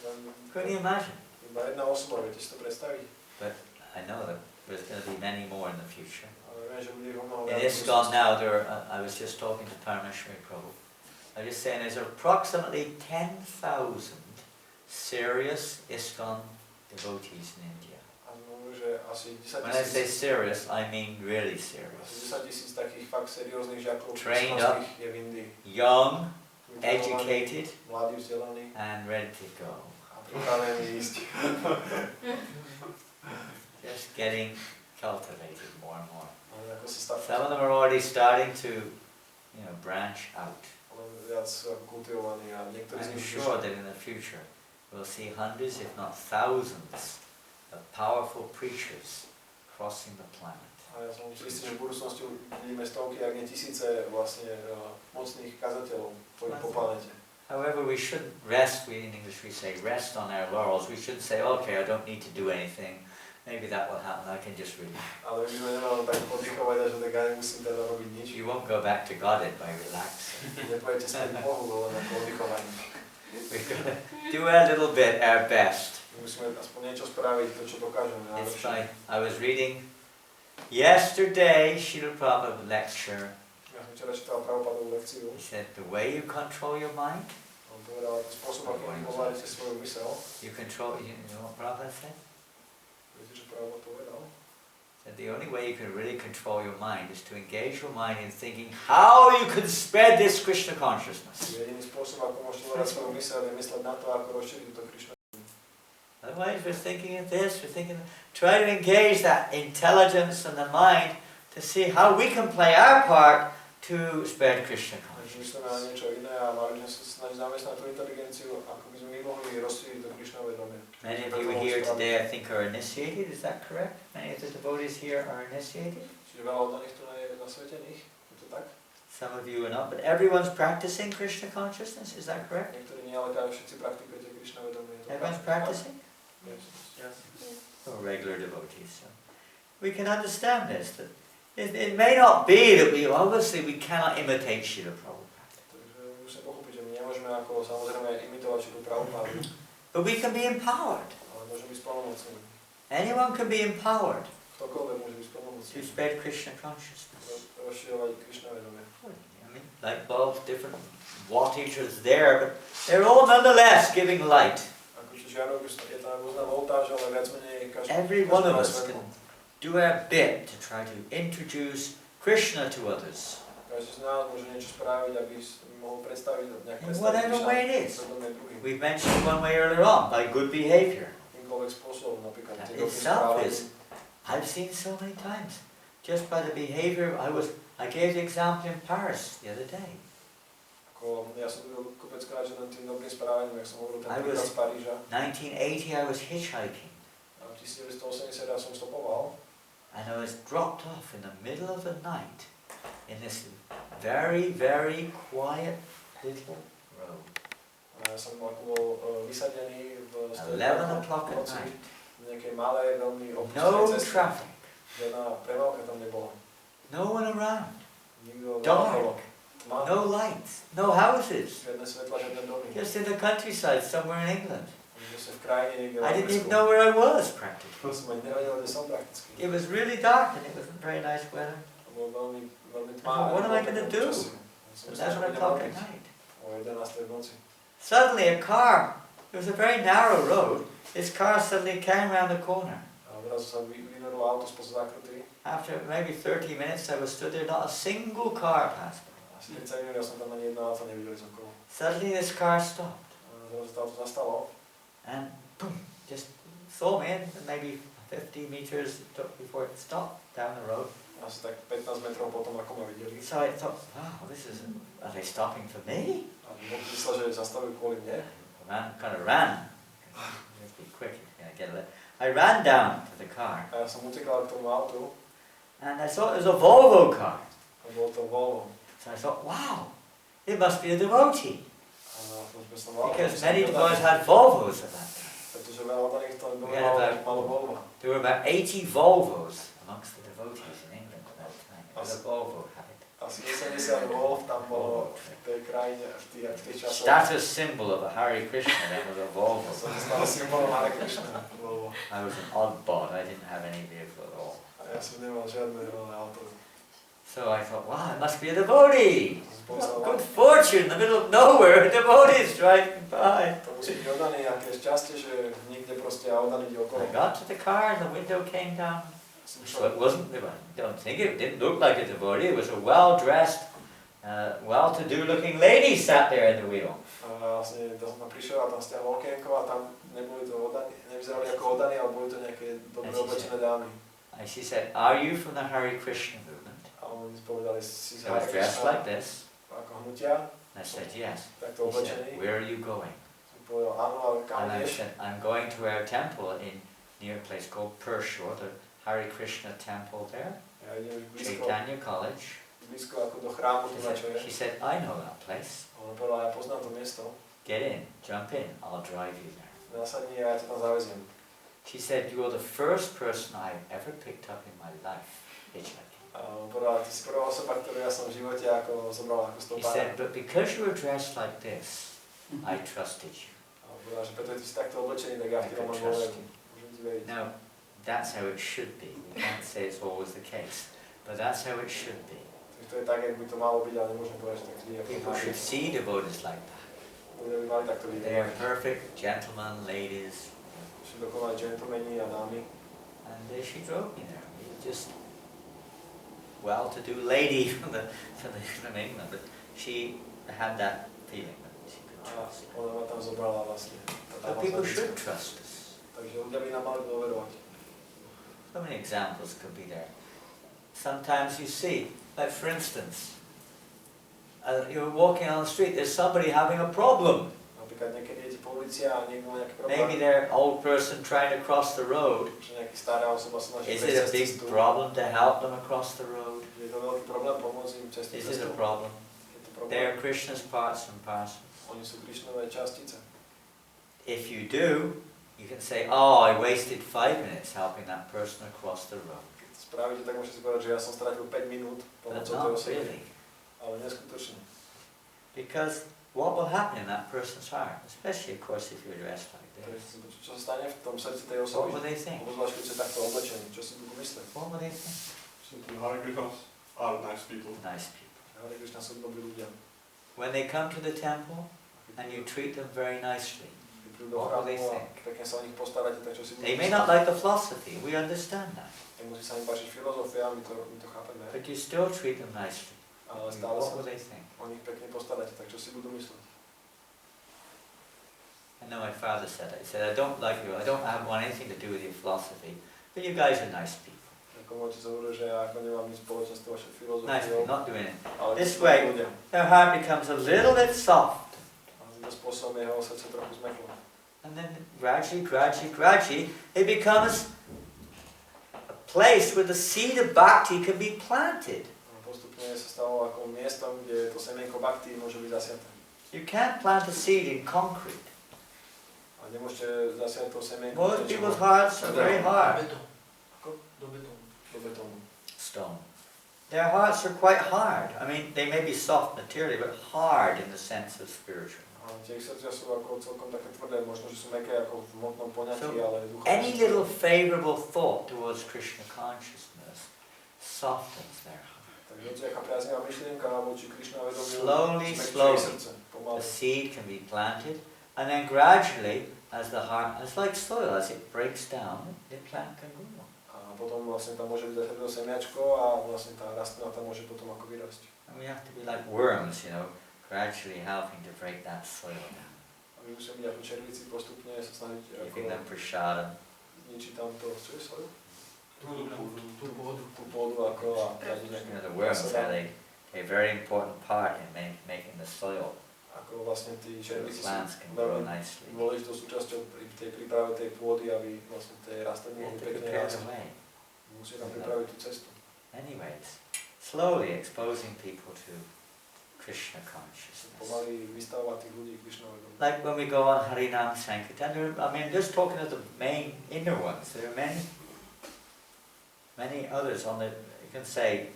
Len Couldn't you imagine? iba jedna osoba, viete si to predstaviť? I know that there's going to be many more in the future. Ale viem, že bude ich o mnoho In viac. ISKCON now, I was just talking to Parameshwari Prabhu. I was just saying there's approximately 10,000 serious ISKCON devotees in India. A hovorím, že asi 10 When I say 000, serious, I mean really asi serious. 10 000 takých fakt serióznych žiakov Trained up. kresťanských je v Indii. Young, Vytrenovaní, educated, mladí, vzdelaní and ready to go. a pripravení ísť. Just getting cultivated more and more. Ale ako sa Some of them are already starting to, branch out. len viac kultivovaní a niektorí z I'm nich sure that in the future we'll see hundreds, if not thousands, of powerful preachers crossing the planet. A ja som si istý, že v budúcnosti vidíme stovky, ak nie tisíce vlastne mocných kazateľov po planete. However, we shouldn't rest, in English we say rest on our laurels. We shouldn't say, okay, I don't need to do anything. Maybe that will happen, I can just read. Ale my sme nemali tak oddychovať, že tak ja nemusím teda robiť nič. You won't go back to God by relaxing. Nepojete späť Bohu, len ako oddychovaní. We've got to do a little bit, our best. Musíme aspoň niečo spraviť, to čo dokážeme. It's like, I was reading yesterday, Srila Prabhupada lecture. Ja som včera čítal Prabhupadovú lekciu. He said, the way you control your mind, On povedal, to spôsob, akým ovládate svoju mysel. you know what Prabhupada said? Viete, čo Prabhupada povedal? That the only way you can really control your mind is to engage your mind in thinking how you can spread this Krishna consciousness. Jediný spôsob, ako môžete ovládať svoju mysel, je mysleť na to, ako rozšíriť to Krišna. Otherwise, we're thinking of this, try to engage that intelligence and the mind to see how we can play our part to spread Krishna consciousness. Myslíme na niečo iné a mali sme sa snažiť zamestnať tú inteligenciu, ako by sme my mohli rozšíriť to Krišna vedomie. Many of you here today, I think, are initiated, is that correct? Many of the devotees here are initiated? Čiže veľa od nich tu je nasvetených, je to tak? Some of you are not, but everyone's practicing Krishna consciousness, is that correct? Niektorí nie, ale všetci praktikujete Krišna vedomie. Everyone's practicing? Yes. Or regular devotees. So we can understand this, that it may not be that we cannot imitate Srila Prabhupada. Takže musíme pochopiť, že my nemôžeme ako samozrejme imitovať Srilu Prabhupada, But we can be empowered. ale môžeme byť splnomocnení. Anyone can be empowered Ktokoľvek môže byť to splnomocnený. spread Krishna consciousness. Rozširovať Krišna vedomie. I mean, light bulbs, different wattages there, but they're all nonetheless giving light. Akože žiarok je tam rôzna voltáž, ale viac menej každý Every one of má us svetlo. can do our bit to try to introduce Krishna to others. Každý z nás môže niečo spraviť, aby mohol predstaviť nejak In whatever way it is. vedomie druhým. We've mentioned one way earlier on, by good behavior. Akýmkoľvek spôsobom, napríklad That tým dobrým itself správaním. is, I've seen so many times, just by the behavior, I gave the example in Paris the other day. Ako, ja som videl kopeckrát, že len tým dobrým správaním, jak som hovoril ten I príklad was- z Paríža. 1980 I was hitchhiking, A v 1980 ja som stopoval and I was dropped off in the middle of the night in this very, very quiet little road. a ja som ako bol vysadený v 11 o'clock at noci night. v nejakej malej, veľmi No opustenej ceste. traffic, Žiadna premávka tam nebola. no one around, Nikto dark, neokolo. Tma, no lights, no houses, žiadne svetla, žiadne domy. just in the countryside somewhere in England. Že sa v krajine niekde I didn't even know where I was practically. Som ani nevedel, kde som prakticky. It was really dark and it wasn't very nice weather. To bolo veľmi, veľmi I tmá. thought, what am I going to do? Som myslel, že 11 budem o'clock at robiť night. o 11. v noci. Suddenly a car, it was a very narrow road, this car suddenly came around the corner. A odrazu sa vynorilo auto spoza zákruty. After maybe 30 minutes I was stood there, not a single car passed by. Asi 30 minút ja som tam ani jedno auto nevidel som okolo. Suddenly this car stopped A zrazu to auto zastalo. and boom, just saw me and maybe 50 meters it took before it stopped down the road. Asi tak 15 metrov potom, ako ma videli. So I thought, wow, are they stopping for me? A myslel, že zastavili kvôli mne. Kind of ran. Let's be quick, get it. I ran down to the car A ja som utekal k tomu autu. and I saw it was a Volvo car. A bolo to Volvo. So I thought, wow, it must be a devotee. A som mal, Because many devotees had Volvos at that time. pretože veľa od nich to Yeah, but- malo Volvo. There were about 80 Volvos amongst the devotees in England at that time. It was a Volvo habit. Asi 80 Volvo tam bolo v tej krajine, v tých časoch. Status symbol of a Hare Krishna, that was a Volvo. Som sa stal symbolom Hare Krišna. Volvo. I was an oddball, I didn't have any vehicle at all. A ja som nemal žiadne auto. So I thought, wow, it must be a devotee. Som si What good fortune, in the middle of nowhere, a devotee is driving by. to musí byť oddaný, aké šťastie, že nikde proste a oddaný ide okolo. I got to the car and the window came down. Som So šiel, it wasn't, I don't think it didn't look like a devotee, it was a well-dressed, well-to-do looking lady sat there in the wheel. a vlastne to som tam prišiel a tam stiahol okienko a tam neboli to oddaní, nevyzerali ako oddaní, ale boli to nejaké dobre oblečené dámy. And she said, are you from the Hare Krishna movement? A oni povedali si I was dressed like this. ako hnutia, I said, yes. takto He said, oblečený. where are you going? Som povedal, áno, ale kam And I ideš? said, I'm going to our temple near a place called Pershore, the Hare Krishna temple there, Ja idem už blízko, Chaitanya College. blízko ako do chrámu, tu na čo She je. said, I know that place. Ona povedala, ja poznám to miesto. Get in, jump in, I'll drive you there. Nasadni a ja ťa tam zaveziem. She said, you're the first person I've ever picked up in my life hitchhiking. A on povedala, ty si prvá osoba, ktorú ja som v živote ako zobrala ako He stopára. said, but because you were dressed like this, I trusted you. A on povedala, že pretože ty si takto oblečený, tak ja v teba mám dôveru. Môžem ti veriť. Now, that's how it should be. We can't say it's always the case, but that's how it should be. To je tak, jak by to malo byť, ale nemôžem povedať, že tak vždy. People should see devotees like that. Ľudia by mali takto They are vidieť. perfect gentlemen, ladies, Sú dokonalí gentlemani a dámy. and she drove me there. Just well-to-do lady from England, but she had that feeling that she could A trust. ona ma tam zobrala vlastne. So people should trust us. Takže ľudia by nám mali dôverovať. So many examples could be there. Sometimes you see, like for instance, you're walking on the street, there's somebody having a problem. Napríklad niekedy idete po ulici a niekto má nejaký Maybe problém. they're an old person trying to cross the road. Že nejaký stará osoba sa snaží Is it a prejsť big cestu. problem to help them across the road? Je to veľký problém pomôcť im cez tú Is it cestu. a problem? Je to problém. They are Krishna's parts and parcels. Oni sú Krišnové častice. If you do, you can say, oh, I wasted 5 minutes helping that person across the road. Keď to spravíte, tak môžete si povedať, že ja som stratil 5 minút But pomocou tej not osoby. really. Ale neskutočne. Because what will happen in that person's heart, especially of course if you're dressed like this, Čo sa stane v tom srdci tej what osoby? will they think? Obzvlášť, keď ste takto oblečení. Čo si budú mysleť? What will they think? Simply Hare Krishnas are nice people. Nice people. Hare Krišna sú dobrí ľudia. When they come to the temple and you treat them very nicely, Keď prídu do what will chrámu they a think? pekne sa o nich postaráte, tak čo si budú They may not like the philosophy, we understand that, Nemusí sa im páčiť filozofia, my to chápeme. but you still treat them nicely. Ale stále What sa will they think? o nich pekne postaráte, tak čo si budú mysleť? I know my father said that. He said, I don't like you, I don't want anything to do with your philosophy, but you guys are nice people. Ako môžete sa hovoril, že ja ako nemám nič spoločné s tou vašou Nice filozofiou, people, not doing it. ale This sú way. ľudia. Their heart becomes a little bit soft. A týmto spôsobom jeho srdce trochu zmeklo. And then gradually, it becomes a place where the seed of bhakti can be planted. A postupne sa stalo ako miestom, kde to semienko bhakti môže byť zasiaté. You can't plant a seed in concrete. A nemôžete zasiať to semienko Most people's hearts are very hard. Ako? Do betónu. Stone. Their hearts are quite hard. I mean, they may be soft materially, but hard in the sense of spiritual. A tie ich srdcia sú ako celkom také tvrdé, možno, že sú mäkké ako v hmotnom poňatí, So, ale duchovne Any sú little tvrdé. favorable thought towards Krishna consciousness softens their heart. Takže hociaká priaznivá myšlienka voči Krišna vedomiu Slowly, zmäkčuje slowly. srdce, pomaly. The seed can be planted, and then gradually, as the heart, it's like soil, as it breaks down, the plant can grow. A potom vlastne tam môže byť zase to semiačko a vlastne tá rastlina tam môže potom ako vyrásť. And we have to be like worms, gradually helping to break that soil down. A my musíme byť ako červíci postupne sa snažiť Giving them ako prasadam. zničiť tam to, čo je soil? Tú Tú pôdu ako a dať nejaké The worms, how they a very important part in making the soil. ako vlastne tí So the červíci sú plants can grow veľmi nicely. dôležitou súčasťou pri tej príprave tej pôdy, aby vlastne tie rastliny We have mohli to pekne prepare the rásť. way. Musí tam pripraviť tú cestu. Anyways, slowly exposing people to Krishna consciousness. Pomaly vystavovať tých ľudí Krišnovi. Like when we go on Harinam Sankirtan, just talking of the main inner ones, there are many others on the, you can say,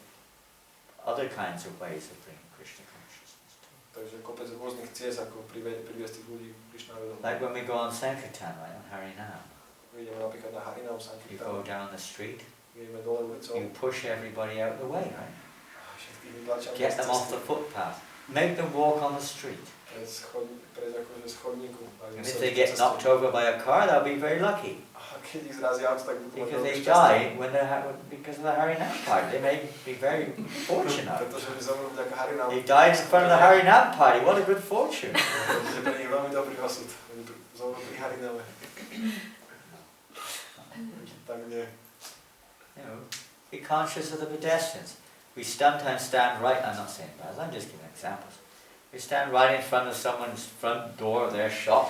other kinds of ways of bringing Krishna consciousness to. Takže kopec rôznych ciest, ako priviesť tých ľudí Krišnovi. Like when we go on Sankirtan, right, on Harinam, Ideme napríklad na Harinam you go Sankirtan, down the street, ideme dole ulicou, you push everybody out of the way, right? všetkých vytlačame Get them off the footpath, make them walk on the street. Prejsť akože z chodníku. And if they get knocked over by a car, they'll be very lucky. A keď ich zrazí auto, tak budú mať Because veľké they šťastie. die when because of the Harinam party. They may be very fortunate. Pretože by zomrú vďaka Harinam. They died in front of the Harinam party. What a good fortune. Pretože pre nich veľmi dobrý osud. Oni zomrú pri Hariname. Tak nie. Be conscious of the pedestrians. We sometimes stand right, I'm not saying bad, I'm just giving examples. We stand right in front of someone's front door of their shop.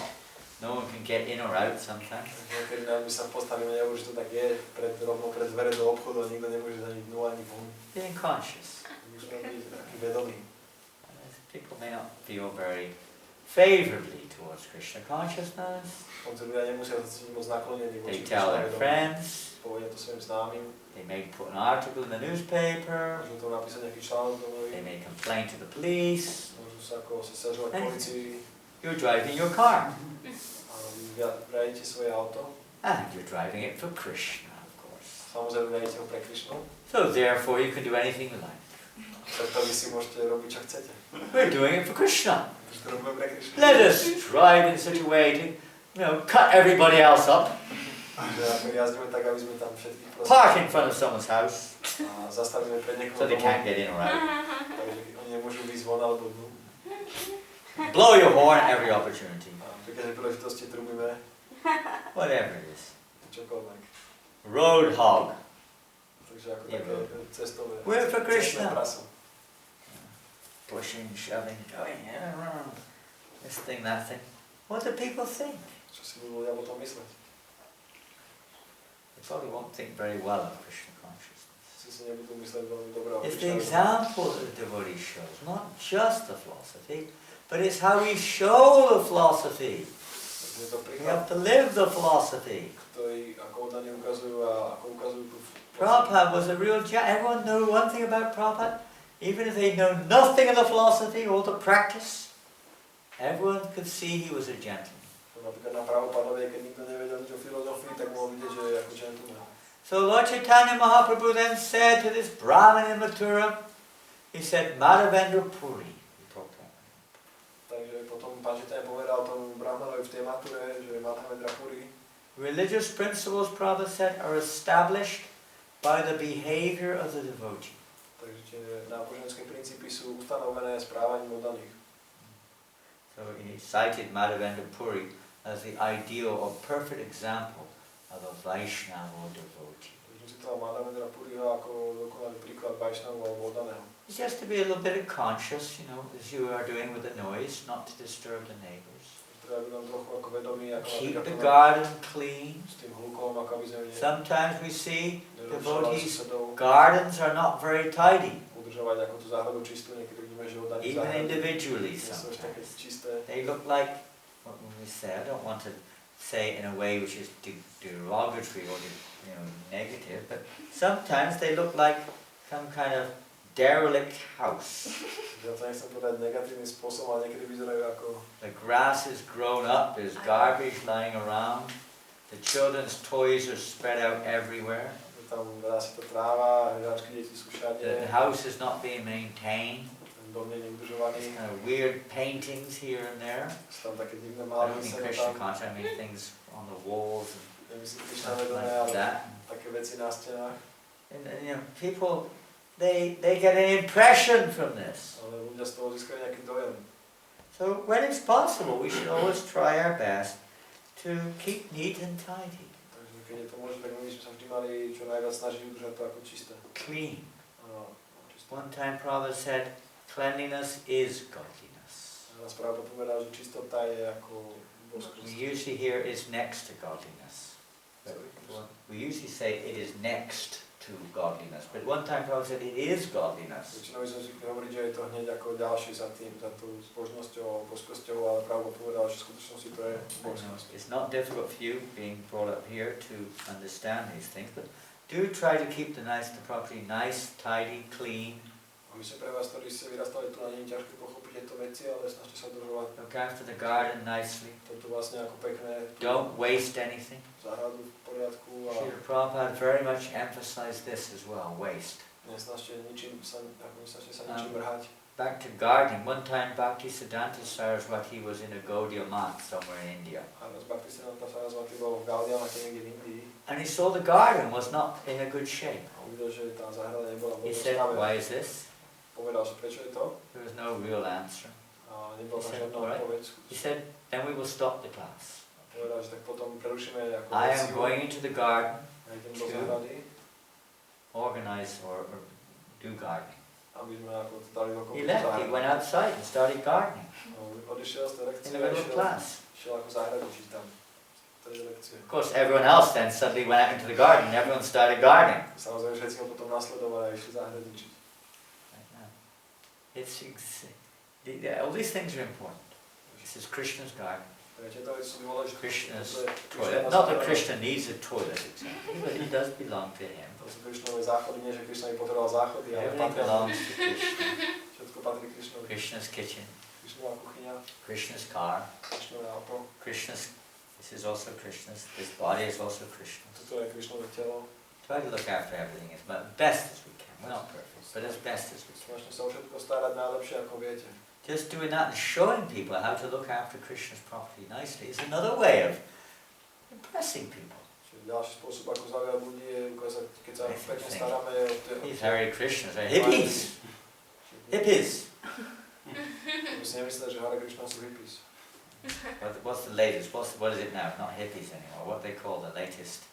No one can get in or out sometimes. Niekedy my sa postavíme, neviem, že to tak je, rovno pred dvere do obchodu a nikto nemôže ani dnu ani von. Being conscious. Musíme byť vedomý. People may not feel very favorably towards Krishna consciousness. Ľudia nemusia sa cítiť moc naklonení They voči tell Krishna their vedomí. friends. Povedia to svojim známym. They may put an article in the newspaper. Môžu to napísať nejaký článok do They novín. may complain to the police. Môžu sa sťažovať policii. You're driving your car. A vy riadite svoje auto. And you're driving it for Krishna, of course. Samozrejme riadite ho pre Krišnu. So therefore you can do anything you like. Preto vy si môžete robiť, čo chcete. We're doing it for Krishna. Takže to robíme pre Krišnu. Let us drive in such a way to, cut everybody else up. Že ako jazdíme tak, aby sme tam všetkých Park in front of someone's house a zastavíme pred niekoho so they domov. can't get in or out. Takže oni nemôžu výjsť von alebo dnu. Blow your horn every opportunity. A pri každej príležitosti trubíme Whatever it is. čokoľvek. Road hog. Takže ako také cestové. We're for Cestné Krishna. praso. Pushing, shoving, going, this thing, that thing. What do people think? Čo si budú ľudia potom mysleť? They probably won't think very well of Krishna consciousness. Si nebudú mysleť veľmi dobré o It's the Krišne. example that the devotee shows, not just the philosophy, but it's how we show the philosophy. Je to We príklad, have to live the philosophy. ktorý ako oddaní ukazujú a ako ukazujú tú Prabhupada was a real everyone knew one thing about Prabhupada, even if they know nothing of the philosophy or the practice, everyone could see he was a gentleman. Napríklad na Prabhupadovi, keď nikto nevedel nič o filozofii, tak mohol vidieť, že je ako gentleman. So Lord Chaitanya Mahaprabhu then said to this Brahmin in Mathura, he said, Madhavendra Puri. Takže potom pán Chaitanya povedal tomu Brahmanovi v tej Mature, že Madhavendra Puri. Religious principles, Prabhupada said, are established by the behavior of the devotee. Takže tie náboženské princípy sú ustanovené správaním oddaných. So he cited Madhavendra Puri as the ideal or perfect example of a Vaishnava or devotee. Takže citoval Madhavendra Puriho ako dokonalý príklad Vaishnavu alebo oddaného. It's just to be a little bit conscious, as you are doing with the noise, not to disturb the neighbors. Treba byť nám trochu ako vedomí, ako Keep napríklad the to garden clean. s tým hlukom, ako aby sme Sometimes we see nerušovali devotees' susedov, gardens are not very tidy, udržovať ako tú záhradu čistú, niekedy vidíme, že oddaní even záhrady individually nie sú ešte také sometimes. čisté. They look like, what would we say, I don't want to say in a way which is derogatory or negative, but sometimes they look like some kind of derelict house. Ja to nechcem povedať negatívnym spôsobom, ale niekedy vyzerajú ako The grass is grown up, there's garbage lying around, the children's toys are spread out everywhere, že tam rastie tá tráva, hráčky deti sú všade, the house is not being maintained, ten dom nie je udržovaný, there's kind of weird paintings here and there. sú tam také divné I malby, don't mean sem Krishna tam, conscious, I mean things on the walls nemyslím and Krišna stuff vedomé, like ale that. také veci na stenách. And people, they get an impression from this. Ale ľudia z toho získajú nejaký dojem. So when it's possible, we should always try our best to keep neat and tidy, Takže keď je to možné, tak my sme sa vždy mali čo najviac snažiť udržať to ako čisté. clean. Áno, čisté. One time Prabhupada said, cleanliness is godliness. A nás práve povedal, že čistota je ako We boskosť. usually hear is next to godliness. But we usually say it is next to godliness. But one time Prabhupada said it is godliness. Väčšinou sme zvykli hovoriť, že je to hneď ako ďalší za tým, za tú zbožnosťou, boskosťou, ale práve povedal, že v skutočnosti to je I know boskosť. it's not difficult for you being brought up here to understand these things, but do try to keep the property nice, tidy, clean. A myslím pre vás, ktorí ste vyrastali tu, nie je ťažké pochopiť tieto veci, ale snažte sa udržovať Look after the garden nicely. toto vlastne ako pekné tú Don't waste anything. záhradu v poriadku a Srila Prabhupada very much emphasized this as well, waste. nesnažte sa ničím vrhať. Back to gardening. One time Bhaktisiddhanta Saraswati was in a Gaudiya Math somewhere in India. A raz Bhaktisiddhanta Saraswati bol v Gaudiamate niekde v Indii And he saw the garden was not in a good shape. a uvidel, že tá záhrada nebola v He dobrom said, stave. why is this? Povedal, že prečo je to? There was no real answer. A nebola He tam said, žiadna alright. odpoveď. He said, then we will stop the class. A povedal, že tak potom prerušíme ako I am lekciu. going into the garden, Ja idem do záhrady, organize or do gardening. aby sme ako dali dokopy He tú left, he záhradu. went outside and started gardening Odišiel z tej in lekcie the a middle of class. šiel ako záhradničiť tam. To je lekcie. Of course, everyone else then suddenly went out into the garden and everyone started gardening. Samozrejme, všetci ho potom nasledovali a išli záhradničiť. Like that. All these things are important. This is Krishna's garden. Krishna's toilet. Not that Krishna needs a toilet exactly, but it does belong to him. To sú Krišnové záchody, nie že Krišna by potreboval záchody, ale Everything patria. belongs to Krishna. Všetko patrí Krišnovi. Krishna's kitchen. Krišnová kuchyňa, Krishna's car. Krišnové auto. This is also Krishna's. This body is also Krishna's. Toto je Krišnové telo. Try to look after everything as best as we can. We're not perfect, but as best as we can. Snažte sa o všetko starať najlepšie, ako viete. Just doing that and showing people how to look after Krishna's property nicely is another way of impressing people. Čiže ďalší spôsob, ako zaujať ľudí, je ukázať, keď sa pekne staráme o tie... These Hare Krishnas are hippies. Hippies. My si nemyslíte, že Hare Krishna sú hippies. What's the latest? What is it now? Not hippies anymore. What they call the latest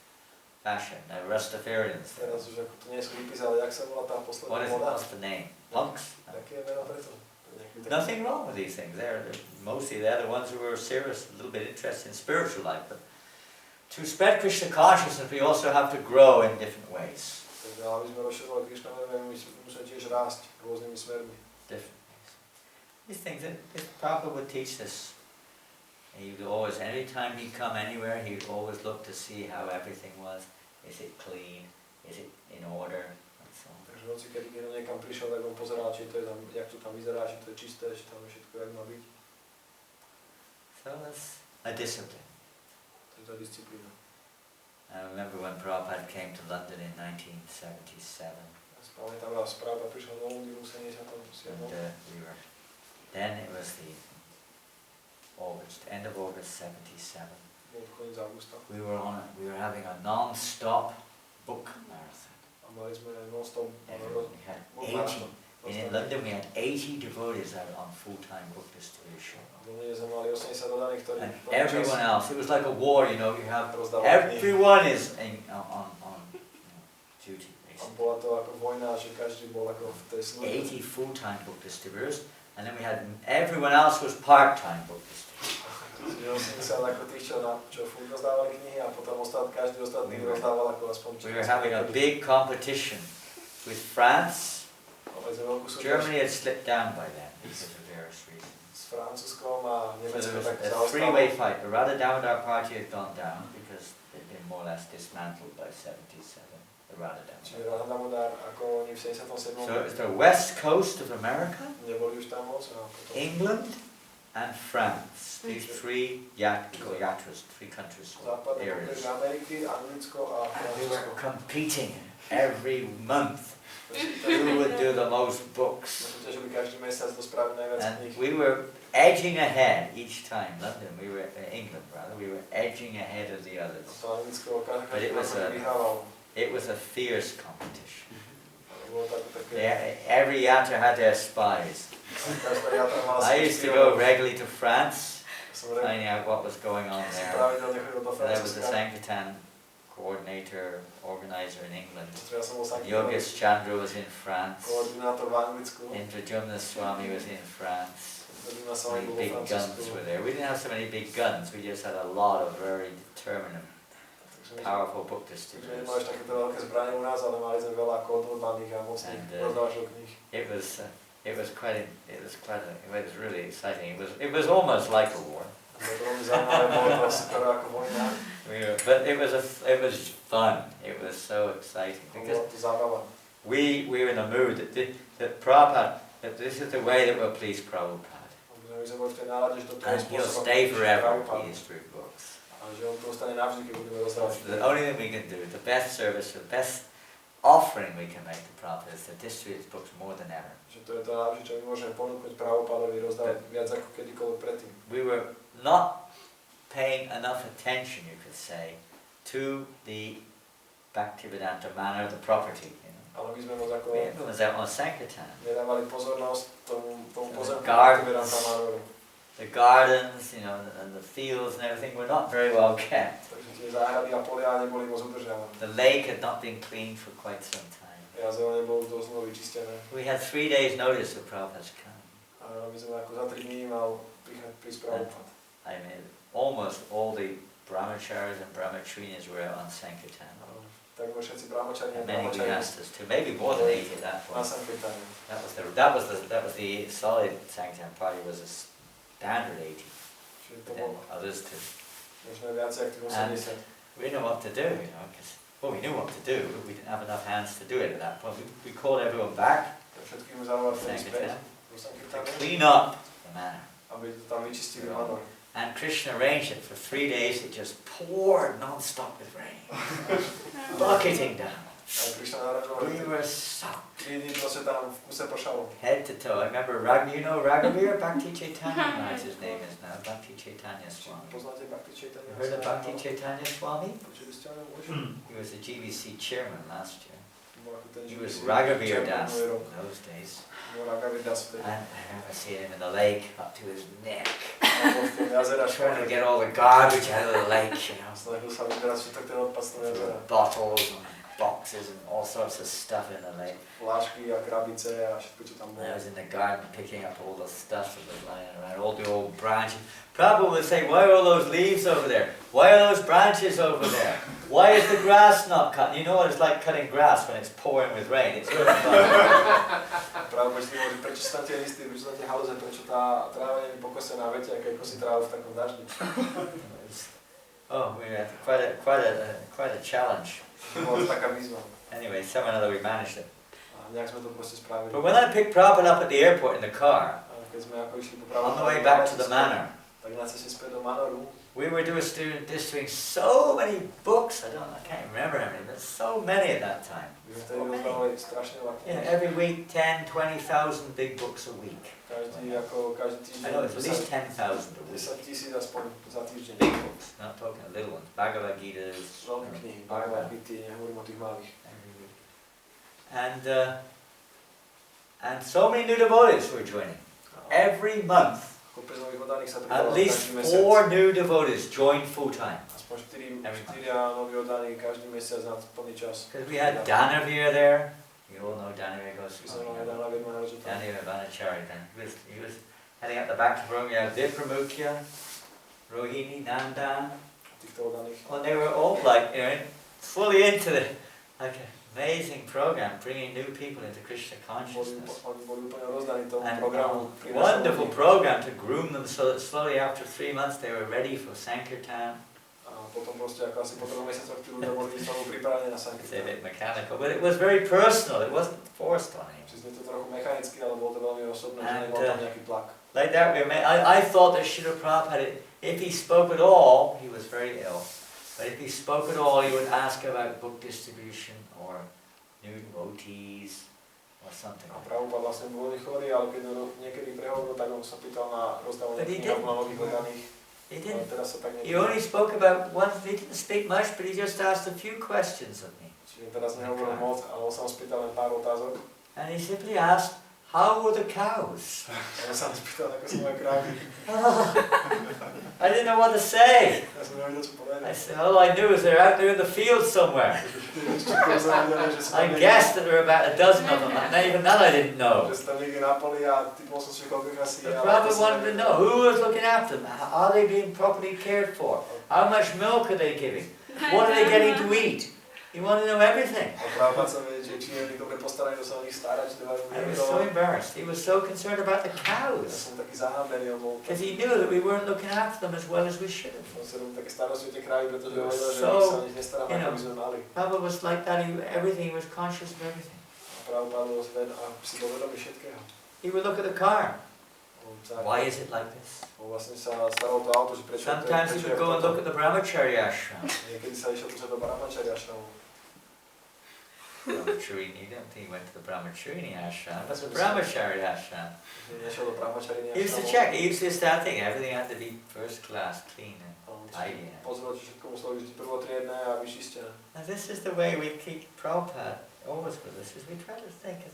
fashion? Rastafarians. Teraz už ako to nie sú hippies, ale jak sa volá tá posledná moda? What's the name? Punks? Také je meno preto. Nothing wrong with these things. They're the ones who are serious, a little bit interested in spiritual life. But to spread Krishna consciousness, we also have to grow in different ways. Takže aby sme rozširovali Krišna, my musíme tiež rásť rôznymi smermi. Different ways. These things, if Prabhupada would teach this, he would always, every time he'd come anywhere, he would always look to see how everything was. Is it clean? Is it in order? Takže hoci keď niekam prišiel, tak on pozeral, či to je tam, jak to tam vyzerá, či to je čisté, či tam je všetko, jak má byť. So that's a discipline. To je tá disciplína. I remember when Prabhupada came to London in 1977. Ja si pamätám, raz Prabhupada prišiel do Londýnu v 77. And then it was the end of August 77. Bol to koniec augusta. We were having a non-stop book marathon. A mali sme non-stop We had book 80, marathon. in London we had 80 devotees out on full-time book distribution. V Londýne sme mali 80 dodaných, ktorí... And everyone else, it was like a war, you know, you have, rozdávali knihy. everyone is on duty, A basically. bola to ako vojna, že každý bol ako v tej službe. 80 full-time book distributors, and then we had, everyone else was part-time book distributors. Čiže 80 ako tých, čo furt rozdávali knihy a potom každý ostatný rozdával ako aspoň... We were having a big competition with France. Germany had slipped down by then because of various reasons. S Francúzskom a So Nemeckom there tak was a zaostalo. three-way fight. The Radha Damodar party had gone down because they'd been more or less dismantled by 77. The Radha Čiže Damodar. Radha Damodar, ako oni v 77. So it was the west coast of America, neboli už tam moc a potom... England, and France. These three yatras, three countries, Západné areas. pobrežie Ameriky, Anglicko a We were Francúzsko. competing every month. Who would do the most books? My súťažili každý mesiac do spraviť najviac And kníh. we were edging ahead each time. London, we were England rather. We were edging ahead of the others. To Anglicko, But it každý was rok vyhrával. It was a fierce competition. Bolo také... Every yatra had their spies. Každá jatra mala I svojich used to spievov. go regularly to France, Som finding out what was going on Som there. pravidelne chodil do There was the Francúzska. Sankirtan coordinator, organizer in England. Ja som bol Yogesh Chandra was in France. koordinátor v Anglicku. Indrajumna Swami was in France. Dodina sa Many bol vo big guns Francúzsku. were there. We didn't have so many big guns, we just had a lot of very determined, powerful book Takže distributors. nemali ešte takéto veľké zbranie u nás, ale mali sme veľa ako odhodlaných a mocných And, rozdávačov kníh. It was really exciting. It was almost like a war. Bolo to veľmi zaujímavé, bolo to skoro ako vojna. But it was fun. It was so exciting because Bolo to zábava. we were in a mood that Prabhupada, that this is the way that we'll please Prabhupada. My sme boli v tej nálade, že toto je And he'll spôsob, stay ako forever Prabhupada. pleased through books. A že on to ostane navždy, keď budeme rozdávať The knihy. only thing we can do, the best service, the best offering we can make to Prabhupada is to distribute his books more than ever. Že to je to najlepšie, čo my môžeme ponúknuť Prabhupádovi, rozdávať viac ako kedykoľvek predtým. We were not paying enough attention, you could say, to the Bhaktivedanta manner of the property. You know? Ale my sme moc ako Everyone was out on Sankirtan. nedávali pozornosť tomu pozemku Gardens. Bhaktivedanta Manoru. The gardens, you know, and the fields and everything were not very well kept. Takže tie záhrady a polia neboli moc udržiavané. The lake had not been cleaned for quite some time. Jazero nebolo dosť znovu vyčistené. We had 3 days notice of Prabhupada's coming. A my sme ako za 3 dní mal prísť Prabhupada. I mean, almost all the brahmacharis and brahmatrinas were out on Sankirtan. V takmer všetci brahmačari a And many brahmačari Gynastas too, maybe more than 80 at that na point. Sankirtane. That was the solid Sankirtan party was a standard 80. Čiže to But then bolo others too. možno viacej ako tých 80. We didn't know what to do, you know, because we knew what to do, but we didn't have enough hands to do it at that point. We called everyone back Tak všetkým zavolali vtedy späť Sankirtan do to Sankirtane, clean up the manor. aby to tam vyčistili manor. And Krishna arranged it for 3 days. It just poured non-stop with rain, bucketing down. A Krišna naradil, We were soaked 3 dní proste tam v kuse pršalo. head to toe. I remember you know Raghavir, Bhakti Chaitanya Maharaj, his name is now, Bhakti Chaitanya Swami. Poznáte Bhakti Chaitanya? You heard of Bhakti Chaitanya Swami? Počuli ste o ňom už? He was the GBC chairman last year. Bol ako ten He was GBC Raghavir chairman Das minulý in rok. those days. Bol Raghavir Das vtedy. And I remember seeing him in the lake up to his neck, A bol v tom jazera trying to škorek. get all the garbage out of the lake, you know. Snažil sa vyberať všetok ten odpad z toho jazera. Bottles and boxes and all sorts of stuff in the lake. Flášky a krabice a všetko, čo tam And bolo. I was in the garden picking up all the stuff that was lying around, all the old branches. Prabhupada would say, why are all those leaves over there? Why are those branches over there? Why is the grass not cut? You know what it's like cutting grass when it's pouring with rain. It's really fun. Práve si hovorí, prečo sú tam tie listy, prečo sú tam tie haluze, prečo tá tráva nie je pokosená, viete, aké kosí trávu v takom daždi. Oh, we had quite a challenge. Bola to taká výzva. Anyway, somehow or another we managed it. A nejak sme to proste spravili. But when I picked Prabhupada up at the airport in the car, A keď sme ako išli po on the way back to the manor, tak na ceste späť do Manoru, we were doing so many books. I can't remember how many, but so many at that time. vtedy rozprávali strašne veľa Yeah, kníh. every week 10, 20,000 big books a week. Každý týždeň. I know it's at least 10,000 a week. 10,000 aspoň za týždeň. Big books, not talking the little ones. Bhagavad Gita's. Veľké knihy, Bhagavad Gita, nehovorím o tých malých. Every week. And so many new devotees were joining. Every month, Kopec nových oddaných sa at pridalo least každý mesiac. 4 new devotees joined full time. Aspoň 4 Every noví oddaní každý mesiac na plný čas. Because we had Danavir there. You all know Danavir goes. My sme mali Danavir Maharaj tam. Danavir Vanachari then. He was heading up the back of the room. You had Vipramukya, Rohini, Nandan. Týchto oddaných. Well, they were all like, you know, fully into the, like an amazing program, bringing new people into Krishna consciousness. Oni boli úplne rozdaní tomu And programu. a wonderful program to groom them so that slowly after 3 months they were ready for Sankirtan. A potom proste ako asi po 3 mesiacoch tí ľudia boli znovu pripravení na It's a Sankirtan. bit mechanical, but it was very personal. It wasn't forced on him. Čiže to trochu mechanicky, ale bolo to veľmi osobné, že And, nebol tam nejaký tlak. Like that, I thought that Srila Prabhupada, if he spoke at all, he was very ill. But if he spoke at all, he would ask about book distribution or new devotees or something. A Prabhupada vlastne bol veľmi chorý, ale keď niekedy prehovoril, tak on sa pýtal na rozdávanie But he kníh a na nových oddaných. He Ale didn't. teraz sa tak He only spoke about one. He didn't speak much, but he just asked a few questions of me. Čiže teraz nehovoril moc, ale on sa mu spýtal len pár otázok. And he simply asked, "How were the cows?" A on sa mu spýtal, ako sú moje krávy. I didn't know what to say. Ja som nevedel, čo povedať. I said, all I knew is they're out there in the field somewhere. I guessed that there were about a dozen of them, and even that I didn't know. Že sa tam niekde na poli a typol som si koľkých asi. The Prophet wanted to know who was looking after them. Are they being properly cared for? How much milk are they giving? What are they getting to eat? He wanted to know everything. A Prabhupada sa vedieť, že či je dobre postaraní, že sa o nich starať, či to majú I was so embarrassed. He was so concerned about the Ja cows. som taký zahambený, on bol Because he knew that we weren't looking after them as well as we should have. on sa robil také starosti o tie krávy, pretože He was vedel, že so, my sa o nich nestaráme, you know, ako by sme mali. Prabhupada was like that. Everything, he was conscious of everything. A Prabhupada bol si bol vedomý všetkého. He would look at the car. On sa- Why is it like this? On vlastne sa staral o to auto, že prečo Sometimes he would go and look at the brahmachari ashram. Niekedy sa išiel pozrieť do Brahmachari ashramu. Brahmacharini, I don't think he went to the Brahmacharini ashram, but the brahmachari ashram. Nešiel do Brahmachari He used to check, he used to start thinking everything had to be first class, clean and tidy. Pozrel, či všetko muselo byť prvotriedné a vyčistené. And this is the way we keep Prabhupada always with us, is we try to think of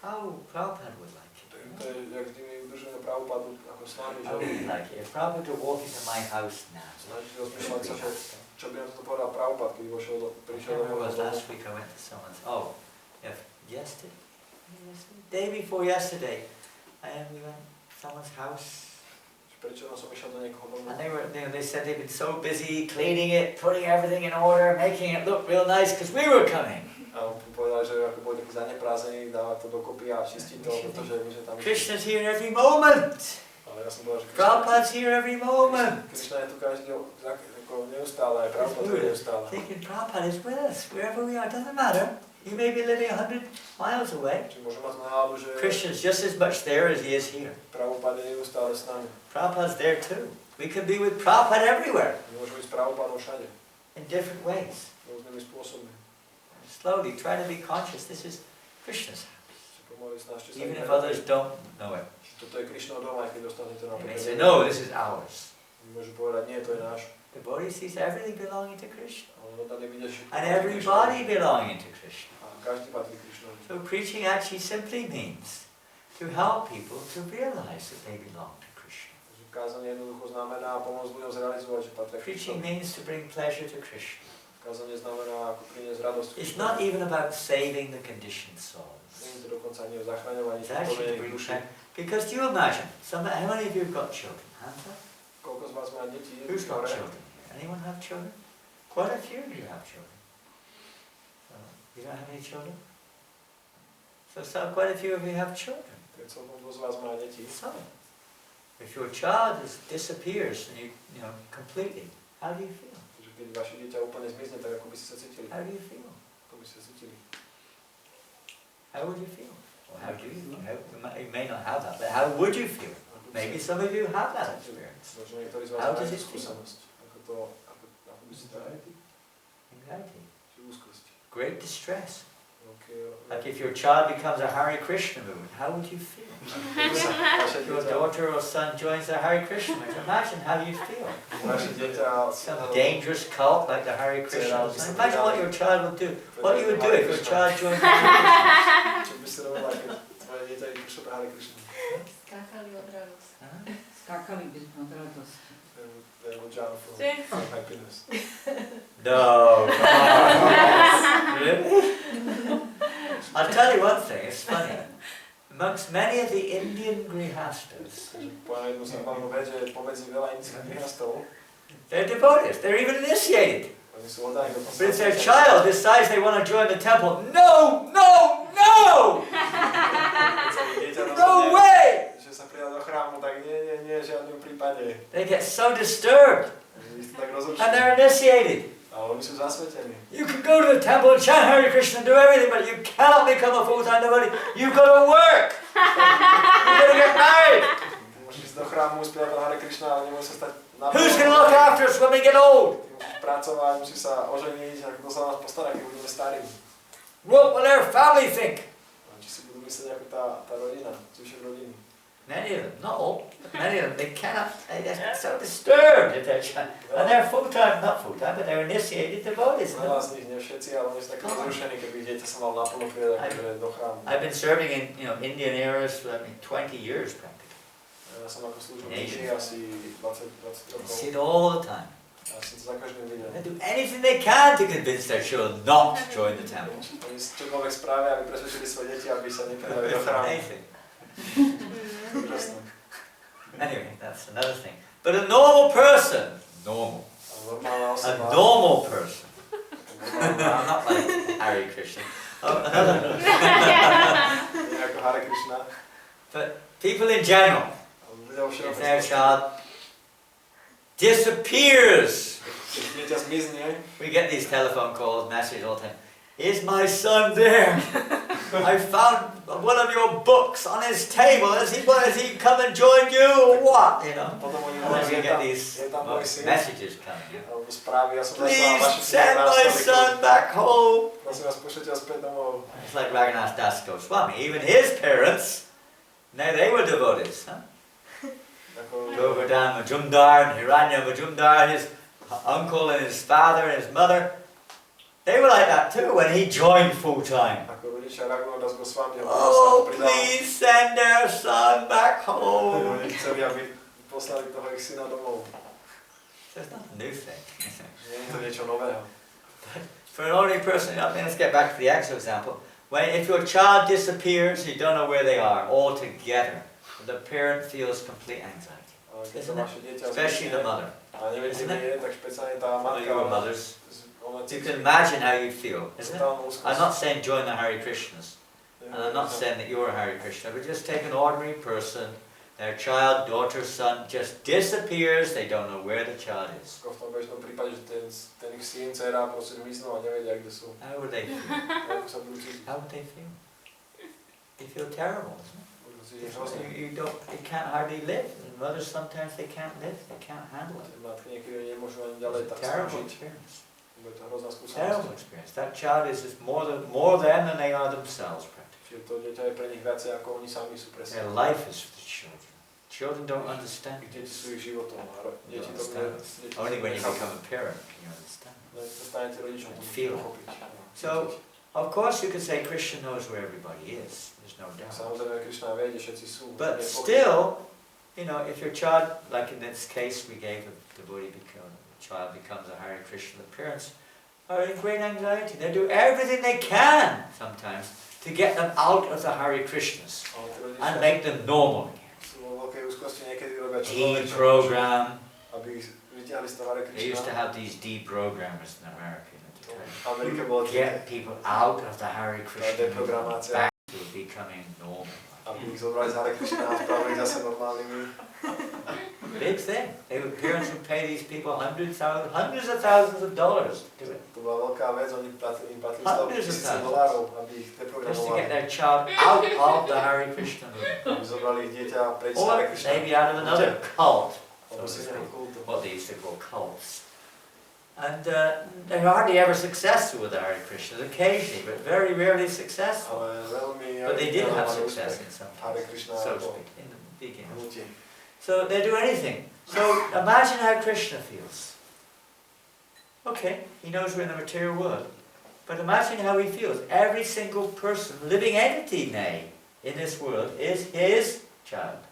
how Prabhupada would like it. To je, jak vždy my udržujeme Prabhupadu ako s nami, How would he že like it? If Prabhupada were to walk into my house now, snaží rozmýšľať sa, že čo by nám toto povedal Prabhupada, keď prišiel do remember môjho was domu. last week I went to someone's, yesterday, day before yesterday, we went to someone's house. prečo som išiel do niekoho domu. And they said they've been so busy cleaning it, putting everything in order, making it look real nice because we were coming. A on povedal, že ako boli taký zaneprázdnený, dávať to dokopy a čistiť to, pretože my sme tam išli. Krishna's here every moment. Ale ja som povedal, že Prabhupada's here every moment. Krišna je tu každý ako neustále, aj Prabhupada je neustále. Thinking Prabhupada is with us wherever we are, doesn't matter. You may be living 100 miles away. Čiže môžem mať náladu, že Krishna's just as much there as he is here. Prabhupada je neustále s nami. Prabhupada's there too. We can be with Prabhupada everywhere My môžeme byť s Prabhupadom všade, in different ways. rôznymi spôsobmi. Slowly try to be conscious. This is Krishna's house. Čiže pomaly snažte sa Even if others don't know it. Toto je Krišnov dom, aj keď dostanete They may napríklad. say, no, this is ours. Môžu povedať, nie, to je náš. The body sees everything belonging to Krishna. Ale tam nevidia všetko. And everybody belonging to Krishna. A každý patrí Krišnovi. So preaching actually simply means to help people to realize that they belong to Krishna. Takže kázanie jednoducho znamená pomôcť ľuďom zrealizovať, že patria Preaching Krišnovi. means to bring pleasure to Krishna. Kázanie znamená ako priniesť radosť It's Krišnovi. not even about saving the conditioned souls. Nie je to dokonca ani o zachraňovaní It's actually to povedených bring duší. pleasure. Because do you imagine, how many of you have got children? Hands up. Koľko z vás má detí? Who's got Hare? children? Anyone have children? Quite a few of you have children. So, you don't have any children? So quite a few of you have children. Keď celkom dosť z vás má detí. So, if your child disappears and you know, completely, how do you feel? Takže keď vaše dieťa úplne zmizne, tak ako by ste sa cítili? How do you feel? Ako by ste sa cítili? How would you feel? Or how do you feel? You may not have that, but how would you feel? Maybe some of you have that experience. Možno niektorí z vás How majú does it feel? skúsenosť. Ako by ste to Anxiety. či úzkosť. Great distress. Okay. Like if your child becomes a Hare Krishna movement, how would you feel? If your daughter or son joins the Hare Krishna movement, imagine how you'd feel. Vaše dieťa Some dangerous cult like the Hare Krishna movement. Imagine what your child would do. What you would do if your child joined the Hare Krishna. Čo by ste robila, keď tvoje dieťa išlo pre Hare Krishna? Skákali od radosti. Skákali by sme od radosti. They would jump from happiness. No, come on. Really? I'll tell you one thing, it's funny. Amongst many of the Indian grihastas, Poviem jednu zábavnú vec, že pomedzi veľa indických grihastov, they're devotees, they're even initiated. oni sú oddaní do But if their child decides they want to join the temple, no, no, no! No way! že sa pridá do chrámu, tak nie, v žiadnym prípade. They get so disturbed Vy ste tak and rozrušení. they're initiated. Ale oni sú zasvetení. You can go to the temple and chant Hare Krishna and do everything, but you cannot become a full-time devotee. You've got to work. You've got to get married. Môžeš ísť do chrámu, spievať do Hare Krishna, ale nemôžeš sa stať na Who's going to look after us when we get old? Musíš pracovať, musíš sa oženiť, a kto sa nás postará, keď budeme starí. What will their family think? A či si budú myslieť ako tá rodina, zvyšok rodiny. Many of them, not all, but many of them, they cannot, they're so disturbed if they're child. And they're full-time, not full-time, but they're initiated devotees. Veľa z nich, nie všetci, ale oni sú takí rozrušení, keby ich dieťa sa mal naplno pridať akože do chrámu. I've been serving in, Indian eras for 20 years practically. Ja som ako slúžil v Indii asi 20 I rokov. see it all the time. A som to za každým videl. They do anything they can to convince their children not to join the temple. Oni čokoľvek spravia, aby presvedčili svoje deti, aby sa nepridali do It's chrámu. amazing. Úžasné. Anyway, that's another thing. But a normal person, normal, A normálna a osoba, normal person, normálna, not like Hare Krishna, another, nie ako Hare Krishna, but people in general, ľudia vo if their všeobecnosti. child disappears, Keď dieťa zmizne, we get these telephone calls, messages all the time. Is my son there? I found one of your books on his table. Has he come and joined you or what? You know. potom oni And then hovoria, we get these je tam môj syn, messages coming. alebo správy, ja som zaslal Please vaše send my son back home. Prosím vás, pošlite ho späť domov. It's like Raghunath Das Goswami. Even his parents, now they were devotees. Huh? Ako, Govardhan Majumdar and Hiranya Majumdar, his uncle and his father and his mother, they were like that too when he joined full time. ako rodičia Raghunatha Das Goswami, Oh, please send their son back home. Oni chceli, aby poslali toho ich syna domov. So it's not a new thing. Nie je to niečo nového. For an ordinary person, let's get back to the actual example. If your child disappears, you don't know where they are altogether, the parent feels complete anxiety. keď to Isn't vaše it? dieťa Especially the zvykne mother. a neviete, Isn't kde it? je, tak špeciálne tá Some of matka, you are mothers. ona You cíti can imagine how you feel, isn't it? totálnu úzkosť. I'm not saying join the Hare Krishnas. And I'm not saying that you're a Hare Krishna, but just take an ordinary person, their child, daughter, son just disappears, they don't know where the child is. V tom bežnom prípade, že ten ich syn, dcera proste zmiznú a nevedia, kde sú. How would they feel? Ako sa budú cítiť? How would they feel? They feel terrible, isn't it? Budú cítiť hrozne. You can't hardly live. And mothers sometimes they can't live, they can't handle it. Tie matky niekedy nemôžu ani ďalej It's tak a terrible snažiť. experience. Bude to hrozná skúsenosť. Terrible experience. That child is just more them than they are themselves, practically. Čiže to dieťa je pre nich viacej, ako oni sami sú pre Their seba. life is for the children. Children don't understand. Ich deti sú ich životom. A deti to Understand. Only when you become a parent can you understand. Keď sa stanete rodičom, to Feel. pochopiť. So, of course you could say Krishna knows where everybody is. There's no doubt. Samozrejme, Krišna vie, kde všetci sú. But Nie je pochyb. still, you know, if your child, like in this case we gave the devotee, the child becomes a Hare Krishna, the parents are in great anxiety. They do everything they can sometimes to get them out of the Hare Krishnas Ale tí rodičia and make them normal again. sú vo veľkej úzkosti, niekedy robia čokoľvek, Deprogram. aby ich vyťahli z toho Hare They used to Krišna. have these deprogrammers in America. You know, to try V Amerike bolo to tie get people out of the Hare Krishna deprogramácia, back to becoming normal. aby ich zobrali z Hare Krišna a spravili zase normálnymi. Big thing. Parents would pay these people hundreds of thousands of dollars to do it. To bola veľká vec, oni im platili Hundreds of $100,000, thousands. aby ich Just to deprogramovali. get their child out of the Hare Krishna movement. Aby zobrali ich dieťa preč z Or Hare Krišna. maybe out of another cult, so Alebo to z speak. iného kultu. What they used to call cults. And they're hardly ever successful with the Hare Krishnas, occasionally, but very rarely successful. Ale veľmi But they did have mali success úspech. in some Hare cases, Krishna so to ako speak, in the beginning. hnutie. So they do anything. So imagine how Krishna feels. Okay, he knows we're in the material world. But imagine how he feels. Every single person, living entity, in this world is his child.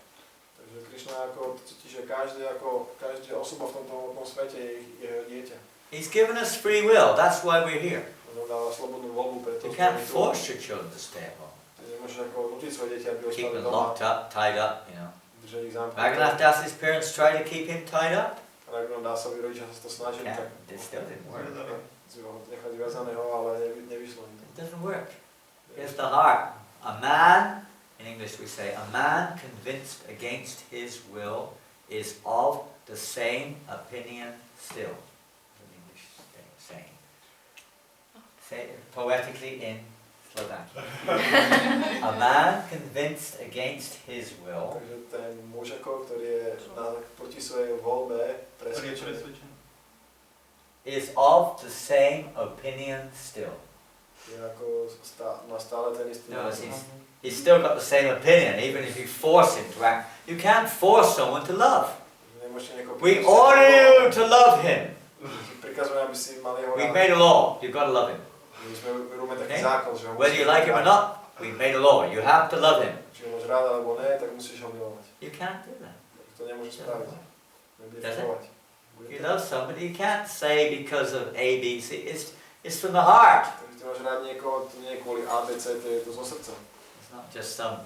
Takže Krišna ako cíti, že každá osoba v tomto hmotnom svete je jeho dieťa. He's given us free will. That's why we're here. On dáva slobodnú voľbu pre to, You can't force your children to stay at home. Ty nemôžeš ako nutiť svoje deti, aby Keep ostali them doma, locked up, tied up, you know. držať ich zamknuté. Raghunath Das's parents tried to keep him tied up. Raghunath Dasovi rodičia sa to snažili, tak It still didn't work. nechať viazaného, ale nevyšlo im to. It doesn't work. Here's the heart. A man, in English we say, a man convinced against his will is of the same opinion still. An English saying. Say it poetically in Slovakian. A man convinced against his will Takže ten muž, ktorý je proti svojej voľbe presvedčený, is of the same opinion still. je ako má stále ten istý No, názor. he's still got the same opinion, even if you force him to act. You can't force someone to love. Nemôžete niekoho We prinútiť, order you to love him. ti prikazujeme, aby si mal jeho We've rád. made a law. You've got to love him. My sme robíme taký Okay? zákon, že ho Whether you musíš like him or rád. not, we've made a law. You have to love him. Či ho máš rád alebo ne, tak musíš ho milovať. You can't do that. To nemôžeš spraviť. Nebude Does it? fungovať. If you love somebody, you can't say because of A, B, C. It's from the heart. Takže ty máš rád niekoho, to nie je kvôli A, B, C, to je to zo srdca. It's not just some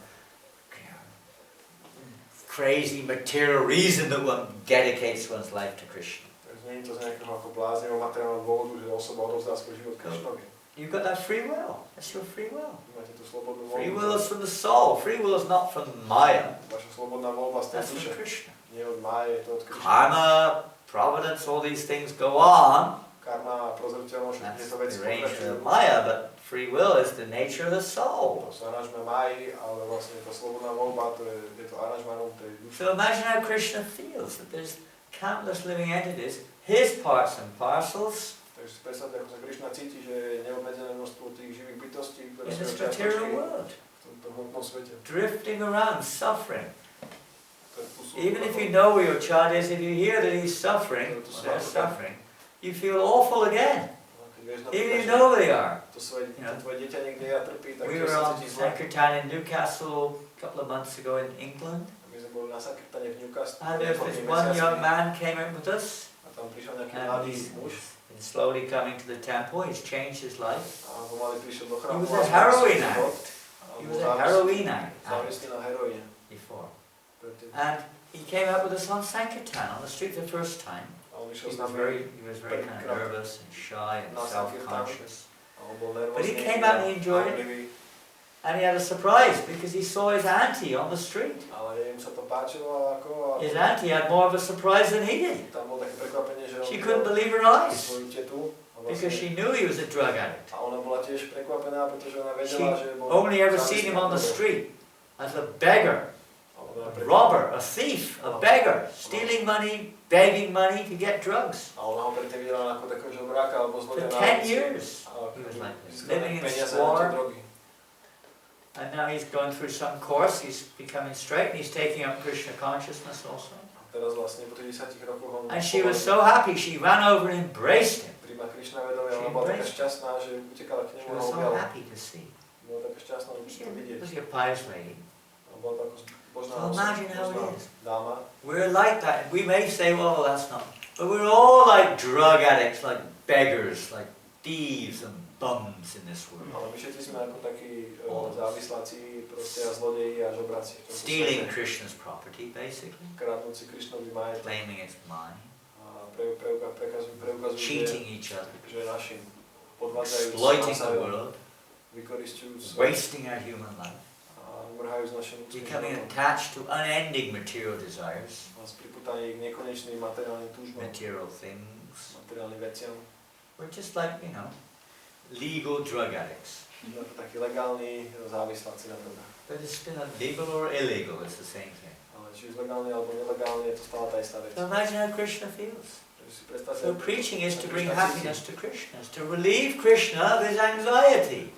crazy material reason that one dedicates one's life to Krishna. Takže nie je to z nejakého ako bláznivého materiálneho dôvodu, že osoba odovzdá svoj život Krišnovi. You've got that free will. That's your free will. Máte tú slobodnú Free voľbu. will is from the soul. Free will is not from Maya. Vaša slobodná voľba z tej That's from duše. Krishna. Nie od Máje, je to od Krišna. Karma, providence, all these things go on. Karma, prozreteľnosť, všetky That's tieto the veci arrangement of pokračujú. Maya, but free will is the nature of the To soul. sú aranžme Máji, ale vlastne tá slobodná voľba, to je to aranžmanom tej duše. So imagine how Krishna feels, that there's countless living entities, his parts and parcels, Takže si predstavte, ako sa Krišna cíti, že je neobmedzené množstvo tých živých bytostí, ktoré in sú this jeho material čiastočky world, v tomto hmotnom svete. drifting around, suffering. ktoré tu sú Even if ako- you know where your child is, if you hear that he's suffering, or they're suffering, you feel awful again. Keď vieš Even if napríklad, you know they are. že to svoje, you know. to tvoje dieťa niekde je a trpí, tak We tiež were sa on cíti zle. Sankirtan in Newcastle a couple of months ago in England, My sme boli na Sankirtane v Newcastle. and there's this niekoľkými one young mesiacmi, man came in with us, a tam prišiel nejaký and mladý he's muž been slowly coming to the temple. He's changed his life. a pomaly prišiel do He chrámu. was a heroin a addict. a He bol was a heroin addict závislý na heroíne before. And he came out with us on Sankirtan on the street the first time. He was very kind of nervous and shy and self-conscious. But he came out and he enjoyed it. And he had a surprise because he saw his auntie on the street. His auntie had more of a surprise than he did. She couldn't believe her eyes because she knew he was a drug addict. She only ever seen him on the street as a beggar, a robber, a thief, a beggar, stealing money, begging money to get drugs. For 10 years he was like this, living in squalor. And now he's going through some course, he's becoming straight, and he's taking up Krishna consciousness also. And she was so happy, she ran over and embraced him. She was so happy to see. She was a pious lady. So imagine how it is. We're like that. We may say, well, that's not. But we're all like drug addicts, like beggars, like thieves and bums in this world. Stealing Krishna's property, basically. Claiming it's mine. Cheating each other. Exploiting the world. Wasting our human life. Becoming attached to unending material desires. Material things. We're just like, you know, legal drug addicts. But it's still legal or illegal, it's the same thing. So imagine how Krishna feels. So preaching is to bring happiness to Krishna, is to relieve Krishna of his anxiety.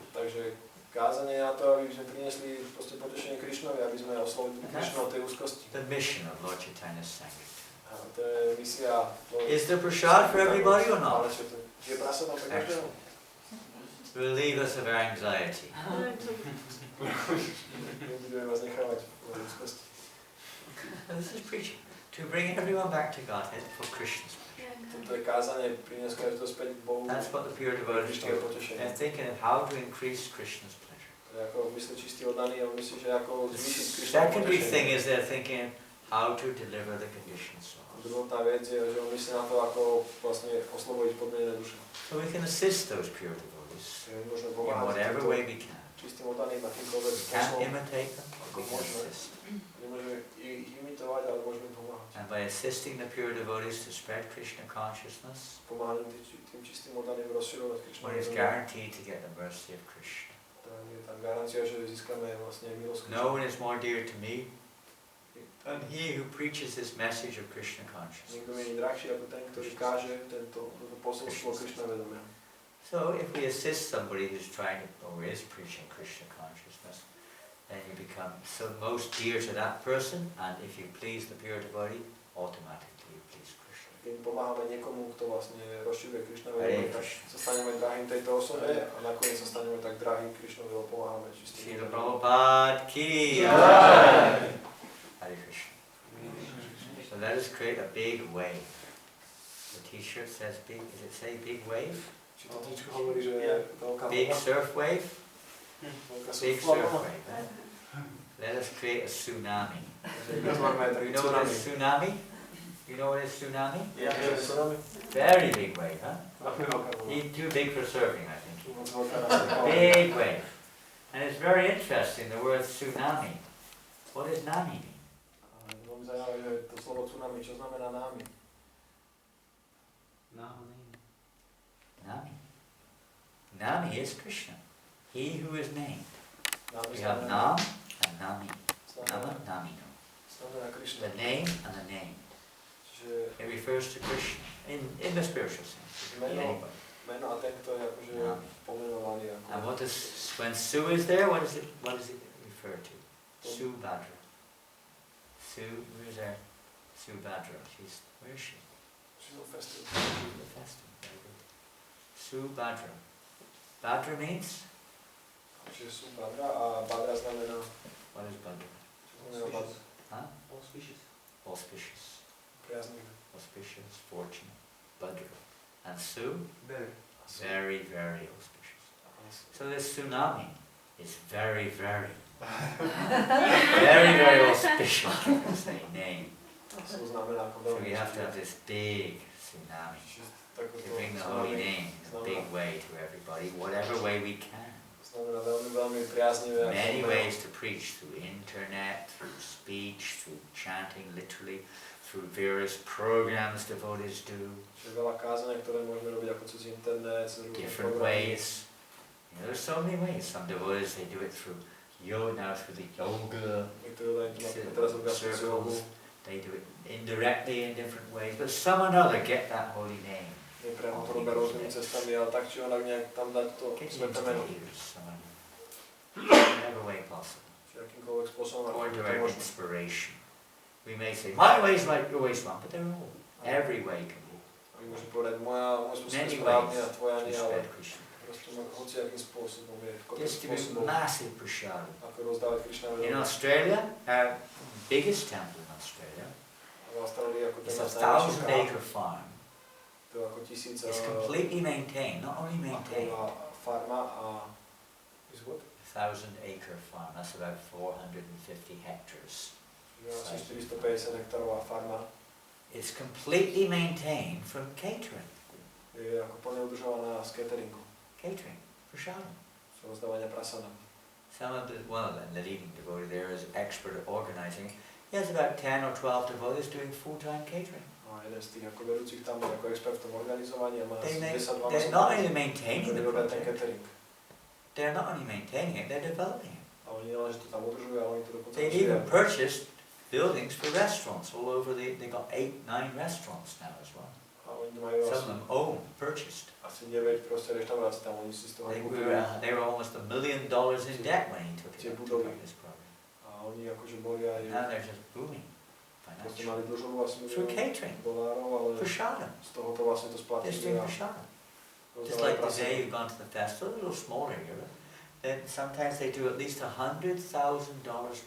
Kázanie na to, aby sme priniesli potešenie Krišnovi, aby sme oslovili Krišnu od tej úzkosti. The mission of Lord Chaitanya's Sankirtan. To je misia. Is there prasad for everybody or not? Je prasad pre každého? Relieve us of our anxiety. Nebudeme vás nechávať v úzkosti. This is preaching. To bring everyone back to Godhead for Krishna's pleasure. To je kázanie, priniesť každého späť k Bohu. That's what the pure devotees do. They're thinking of how to increase Krishna's pleasure. Secondary thing is they're thinking how to deliver the conditioned soul. So we can assist those pure devotees in whatever way we can. We can't imitate them, we can assist. And by assisting the pure devotees to spread Krishna consciousness, one is guaranteed to get the mercy of Krishna. No one is more dear to me than he who preaches this message of Krishna consciousness. So if we assist somebody who's trying to, or is preaching Krishna consciousness, then you become so most dear to that person, and if you please the pure devotee, automatically you please Krishna. Keď pomáhame niekomu, kto vlastne rozširuje Krišna vedomie, tak sa staneme drahým tejto osobe a nakoniec sa staneme tak drahým Krišnovi, lebo pomáhame čistým. Srila Prabhupada ki jai. Hare Krishna. So let us create a big wave. The t-shirt says big, does it say big wave? Či to tričko hovorí, že je veľká big surf wave? Big surf wave. Let us create a tsunami. You know what is tsunami? You know what is tsunami? Yeah, tsunami. Very big wave, huh? He's too big for surfing, I think. Big wave. And it's very interesting, the word tsunami. What does nami mean? To slovo tsunami, čo znamená nami? Nami. Nami is Krishna. He who is named. We have Nam and Nami. Nama, Namino. The name and the name. It refers to Krishna in the spiritual sense. Anybody. And what does, when Su is there, what does it refer to? Subhadra. Su, who is there? Subhadra. Where is she? She's on festival. She's on the festival. Very good. Subhadra. Bhadra means? Subhadra a Bhadra znamená. What is Bhadra? Auspicious. Huh? Auspicious. Auspicious. Priaznivé. Auspicious, fortune. Bhadra. And Su? Very. Very, very auspicious. So this tsunami is very, very, very very, very auspicious name. sú znamená ako So veľmi. we have to have this big tsunami Takú to bring the holy name in a big way to everybody, whatever way we can. Znamená veľmi, veľmi priaznivé. Many ways to preach, through internet, through speech, through chanting literally, through various programs devotees do. Čiže veľa kázania, ktoré môžeme robiť ako cez internet, cez rôzne Different programy. ways. You know, there's so many ways. Some devotees, they do it through yoga, now through the yoga Niektorí len teraz robia cez jogu. circles. They do it indirectly in different ways, but some or another get that holy name. Nepriamo to robia rôznymi cestami, ale tak či onak nejak tam dať to Get it sveté into meno. the ears, some or another. Whatever way possible. Čiže akýmkoľvek spôsobom, ako According to to our možno. inspiration. We may say, my way is right, your way is wrong, but they're all. Every way can be A my môžeme povedať, môj spôsob je many správny ways a tvoja to nie, ale spread Krishna. proste hociakým spôsobom je, koľko Distribute spôsobom, massive prasad. ako rozdávať Krišna In vedomie. Australia, our biggest temple in Australia V Austrálii ako ten is a najväčší chrám, 1,000-acre farm. to je ako 1000 It's completely maintained, not only maintained, aková farma a is what? 1,000-acre farm. That's about 450 hectares. Čiže asi 450 hektárová farma It's completely maintained from catering. je ako plne udržovaná z cateringu, Catering, prashadam. z rozdávania prasana. One of them, the leading devotee there, is expert at organizing. He has about 10 or 12 devotees doing full-time catering. No a jeden z tých ako vedúcich tam je ako expert v tom organizovaní a má They asi 10-12 they're not only maintaining ktorí the robia ten project, catering. they're not only maintaining it, they're developing it. A oni nielen, že to tam udržujú, ale oni to dokonca They've even purchased buildings for restaurants all over. They've got 8-9 restaurants now as well. A oni to majú Some asi, of them owned, purchased. asi 9 proste reštaurácií tam, oni si z toho kúpili. They were almost $1 million in debt when he took it up to budovy. run this program. A oni akože boli aj, Now they're just booming proste financially. mali dlžovu asi Through milión catering, dolárov, ale prashadam. z toho to vlastne to Just splatili doing a prashadam. Just rozdávali like prasana. today you've gone to the festival, a little smaller here, but then sometimes they do at least $100,000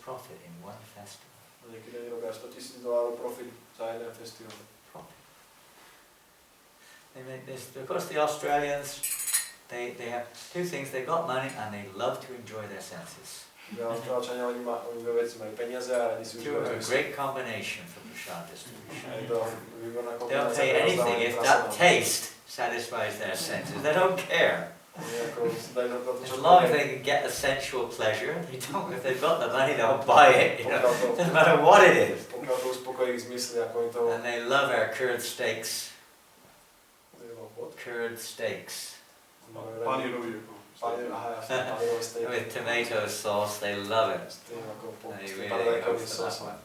profit in one festival. No niekedy oni robia $100,000 profit za jeden festival. Profit. They make this, of course the Australians, they have two things, they've got money and they love to enjoy their senses. Ja Austrálčania, oni dve veci, majú peniaze a radi si Two are a užívajú. great combination for prashad distribution. Je to výborná They'll kombinácia pay pre anything rozdávanie if that prasana. taste satisfies their senses. They don't care. Oni ako si dajú za to, As čo long as they can get the sensual pleasure, they don't. If they've got the money, they'll buy it. You know, doesn't matter what it is. Pokiaľ to uspokojí ich zmysly, ako oni to... And they love our curd steaks. What? Curd steaks Panírujú. Aha, jasne, panírové stejky. with tomato sauce. They love it. S tým ako They s tým really go paradajkovým for that sosom. one.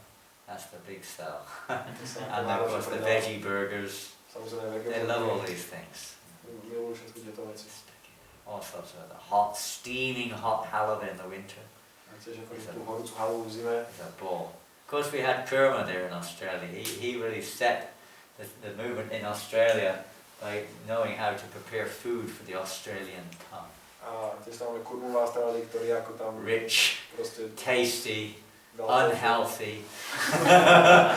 That's the big sell. To sa ako And of náraža course the predáva. veggie burgers. Samozrejme, They love all these things. Milujú všetky tieto veci. All sorts of the hot, steaming hot halibut in the winter. A tiež ako tú horúcu halu v zime. It's a ball. Of course, we had Kurma there in Australia. He really set the movement in Australia by knowing how to prepare food for the Australian tongue. A tiež tam máme kurmu v Austrálii, ktorý ako tam Rich, proste tasty, dal unhealthy.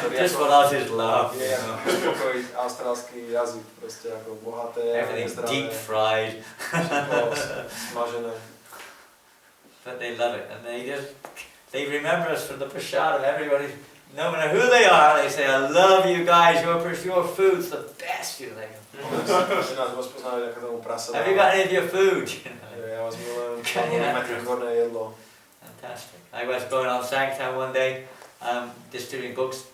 ktorý Just ako what Aussies love. vie You know. uspokojiť austrálsky jazyk, proste ako bohaté, Everything's nezdravé, deep fried, všetko smažené. but they love it, and they remember us from the prashadam. Everybody, no matter who they are, they say, "I love you guys. Your food's the best." You like. Že nás rozpoznali ako tomu prasa. Have you got any of your food? Ja vás milujem, Yeah. máte výborné jedlo. Fantastic. I was going on Sanktown one day, distributing books,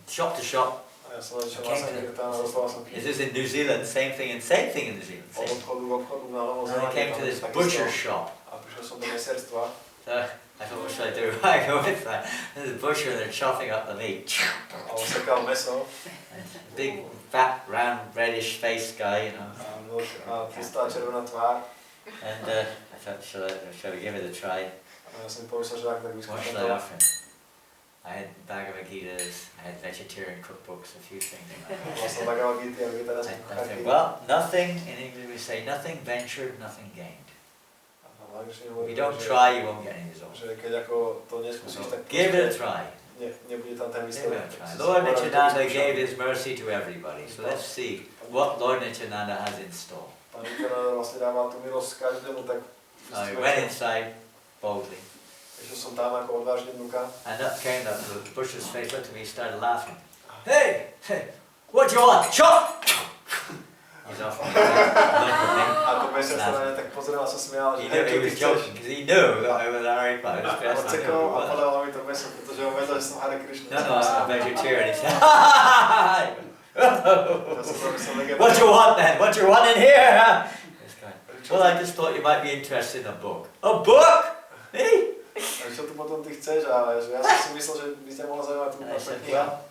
shop to shop. A ja som len šiel na Sanktown a dostal som This is in New Zealand, same thing in New Zealand. od obchodu k obchodu na Novom And I came to this butcher shop. A prišiel som do meserstva. So I thought, what should I do? I go with that. There's a butcher, they're chopping up the meat. A on sekal meso. Big, fat, round, reddish faced guy, you know. A pustá červená tvár. And I thought, shall I give it a try? A ja som pomyslel, že ak tak What vyskúšam should I to. offer him? I had Bhagavad Gita's, I had vegetarian cookbooks, a few things like that. Mal som Bhagavad Gita a vegetariánske I kuchárky. said, well, nothing, in English we say, nothing ventured, nothing gained. A v angličtine If hovorí, you don't že- try, you won't get any results. Že keď ako to neskúsiš, So tak give it a proste try. nebude tam ten Give it výsledok. a try. Si Lord povedal, že to Nityananda vyskúšam. gave his mercy to everybody. So let's see what Lord Nityananda has in store. Pán Nityananda vlastne dáva tú milosť každému, tak So he went inside boldly. tak Išiel som tam ako odvážny vnúka. And up came the Bush's face, looked at me, started laughing. Hey, what do you want? Chop! He's off. A to mesiac sa na mňa tak pozeral a sa smial, že He was joking because he knew that I was Hare. I was dressed like Odsekol a podával mi to meso, pretože on vedel, že som Hare Krišna. No, I'm a vegetarian. He said, what do you want then? What do you want in here? Huh? Well, I just thought you might be interested in a book. A book? Me? A čo tu potom ty chceš? A ja som si myslel, že by ťa mohla zaujímať tú And I said, kniha. well,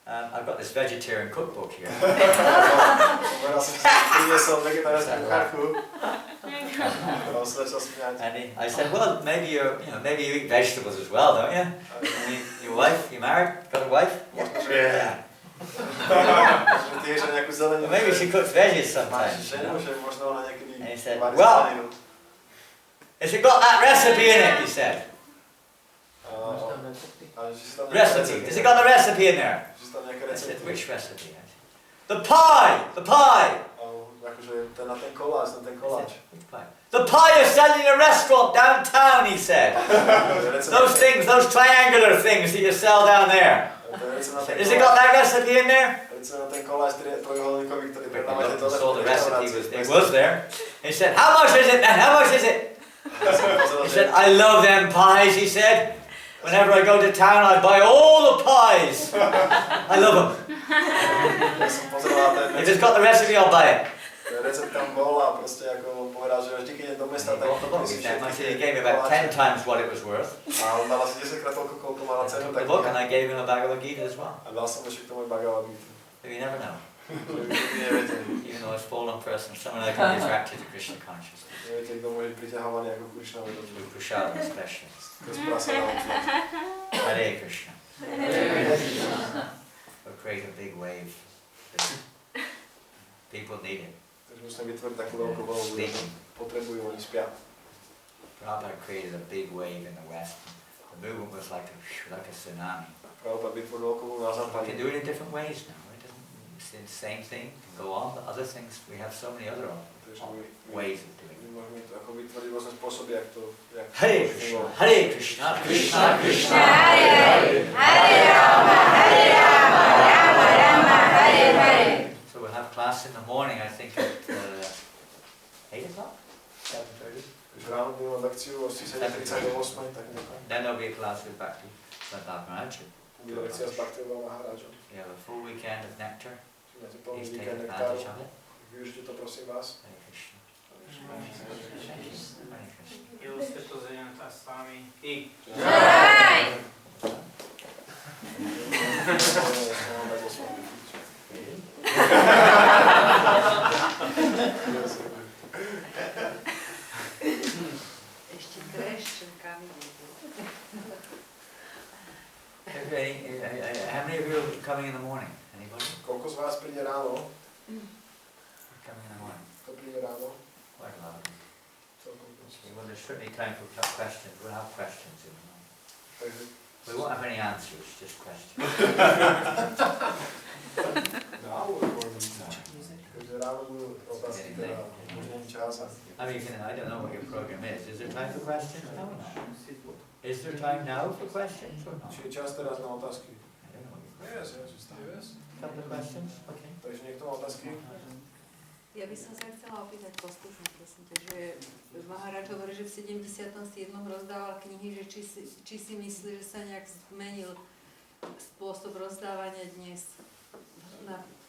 I've got this vegetarian cookbook here. Povedal som, že priniesol vegetariánsku kuchárku. A on sa začal smiať. And I said, well, maybe maybe you eat vegetables as well, don't you? I mean, your wife, you married? Got a wife? Yeah. Že ty ješ aj nejakú zeleninu. Well, maybe she cooks veggies Máš sometimes. ženu, že možno ona niekedy And he said, varí well, zeleninu. has it got that recipe in it? He said. Recipe. Has it got the recipe in there? I said, which recipe? The pie! The pie! Akože ten na ten koláč, na ten koláč. Which pie? The pie you're selling in a restaurant downtown, he said. Those things, those triangular things that you sell down there. Has it got that recipe in there? So the recipe was there. He said, how much is it then? How much is it? He said, I love them pies, he said. Whenever I go to town, I buy all the pies. I love them. If it's got the recipe, I'll buy it. Recept tam bol a proste ako povedal, že vždy keď idem do mesta, tak he gave me about 10 times what it was worth. A on dal asi 10 krát toľko, koľko mala cenu. The book, and I gave him a Bhagavad Gita as well. A dal som ešte k tomu Bhagavad Gita. You never know. Even though it's fallen person, someone that can be attracted to Krishna consciousness. Neviete, kto môže byť priťahovaný ako Krišna vedomie. Through Prasad especially. Hare Krishna. We'll create a big wave. People need it. Takže musíme vytvoriť takú veľkú vlnu, potrebujú, oni spia. Prabhupada created a big wave in the West. The movement was like a tsunami. Prabhupada vytvoril veľkú vlnu na We západe. can do it in different ways now. It's the same thing, can go on, but other things, we have so many other ways of doing it. Môžeme to ako vytvoriť rôzne spôsoby, jak to... Hare Krishna, Hare Krishna, Krishna Krishna, Hare Hare, Hare Rama, Hare Rama, Rama Rama, Hare Hare. So we'll have class in the morning, I think at 8 o'clock? 7:30? Takže ráno budeme mať lekciu od 7:30 do 8:00, tak nekaj. Then there'll be a class with Bhakti, Maharaj. Bude lekcia s Bhaktivom Maharajom. We have a full weekend of nectar. Máte plný Please take víkend advantage nektáru. of it. Využite to, prosím vás. Hare Krishna. Hare Krishna. Ilo Sveto Zajanata Swami I. Jai! Ešte kreščenkami. How many of you are coming in the morning? Anybody? Koľko z vás príde ráno? Coming in the morning? Kto príde ráno? Quite a lot of you. Celkom Okay, well, there's certainly time for questions. We'll have questions in the morning. Takže We won't have any answers, just questions. Takže ráno budú otázky, teda možný čas. I mean, I don't know what your program is. Is there time for questions? No, no. Is there time now for questions or not? Či je čas teraz na otázky? I don't know. Yes. Couple of questions? Okay. Takže niekto má otázky? Ja by som sa chcela opýtať postupne, prosím ťa, že Maharaj hovorí, že v 77. rozdával knihy, že či si myslí, že sa nejak zmenil spôsob rozdávania dnes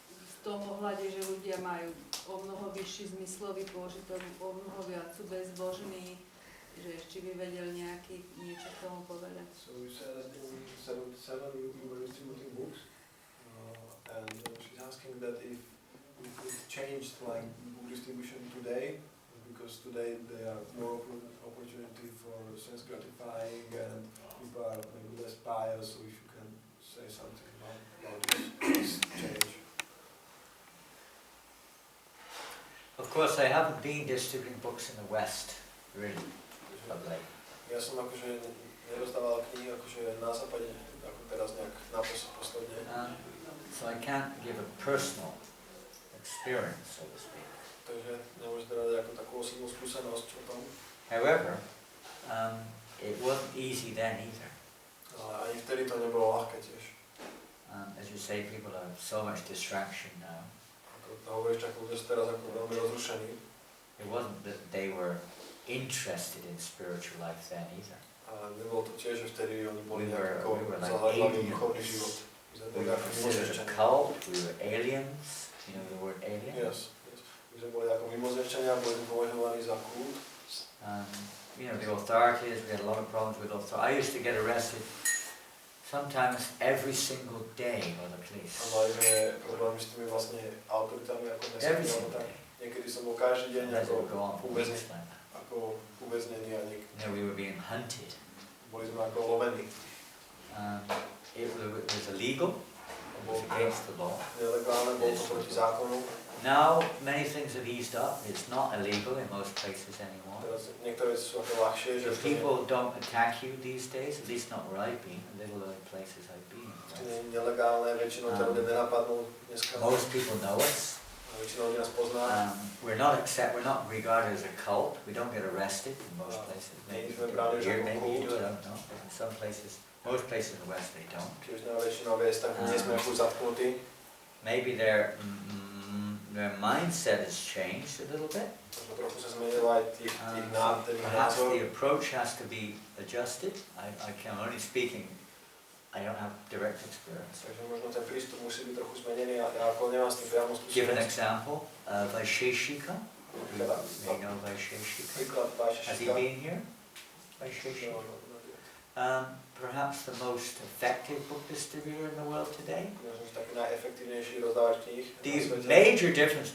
v tom ohľade, že ľudia majú o mnoho vyšší zmyslový pôžitok, o mnoho viac sú bezbožní, že ešte by vedel niečo k tomu povedať. So you said that in 77 you were distributing books, and she's asking that if it changed like book distribution today, because today there are more opportunity for sense gratifying and people are maybe less pious, so if you can say something about this change. Of course, I haven't been distributing books in the West, really, of late. Ja som akože nerozdával knihy akože na západe, ako teraz nejak posledne. So I can't give a personal experience, so to speak. Takže nemôžete dať ako takú osobnú skúsenosť o tom. However, it wasn't easy then either. Ale ani vtedy to nebolo ľahké tiež. As you say, people have so much distraction now. Ako hovoríš, tak ľudia sú teraz ako veľmi rozrušení. It wasn't that they were interested in spiritual life then either. A nebolo to tiež, že vtedy oni boli We were like zahľadali duchovný život. We were considered a cult, we were aliens, you know the word alien? Yes. My sme boli ako mimozemšťania, boli sme považovaní za kult. You know, the authorities, we had a lot of problems with authorities. I used to get arrested sometimes every single day by the police. A mali sme problémy s tými vlastne autoritami ako Every mestskými. single day. Niekedy som bol každý deň And that would go on for weeks like that. ako uväznený a You know, we were being hunted. boli sme ako lovení. It was illegal, it was against the law. Nelegálne, bolo to proti zákonu. Now, many things have eased up. It's not illegal in most places anymore. Teraz niektoré sú ako ľahšie, že So people don't attack you these days, at least not where I've been, the little other places I've been. to nie je nelegálne, väčšinou ťa ľudia nenapadnú dneska. Most people know us. A väčšinou ľudí nás pozná. We're not regarded as a cult. We don't get arrested in most places. Maybe sme you do brali it here, ako maybe you kult. do it, I don't know. But in some places, most places in the West, they don't. Keď už na väčšinou viesť, tak nie sme ako zatknutí. Maybe their mindset has changed a little bit. Možno trochu sa zmenilo aj tých Perhaps názor. the approach has to be adjusted. I'm only speaking, I don't have direct experience. Takže možno ten prístup musí byť trochu zmenený a ja ako nemám s tým priamo Give an skúsenosť. example, Vaisheshika. You may know Vaisheshika. Príklad Has he Vaisheshika. been here? Vaisheshika. Perhaps the most effective book distributor in the world today. Možno taký najefektívnejší rozdávač kníh na The svete. major difference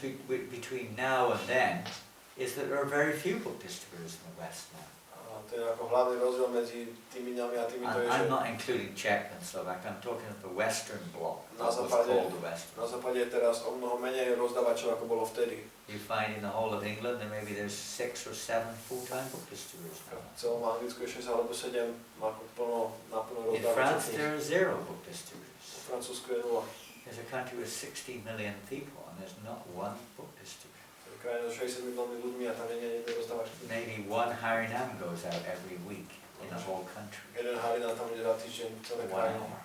between now and then is that there are very few book distributors in the West now. A to je ako hlavný rozdiel medzi tými dňami a tými, to je, I'm že not including Czech and Slovak, I'm talking of the Western bloc, Na what was západe- called the Western. na západe je teraz o mnoho menej rozdávačov, ako bolo vtedy. You find in the whole of England that maybe there's 6 or 7 full-time book distributors V now. celom Anglicku je 6 alebo 7 ako naplno In rozdávačov France kníh. there are 0 book V distributors. Francúzsku je 0. There's a country with 60 million people and there's not one book distributor. To je krajina so 60 miliónmi ľuďmi a tam nie je jeden rozdávač kníh. Maybe one Hare goes out every week in the whole country. Jeden Harina tam ide za týždeň celé 1 krajiny. hour.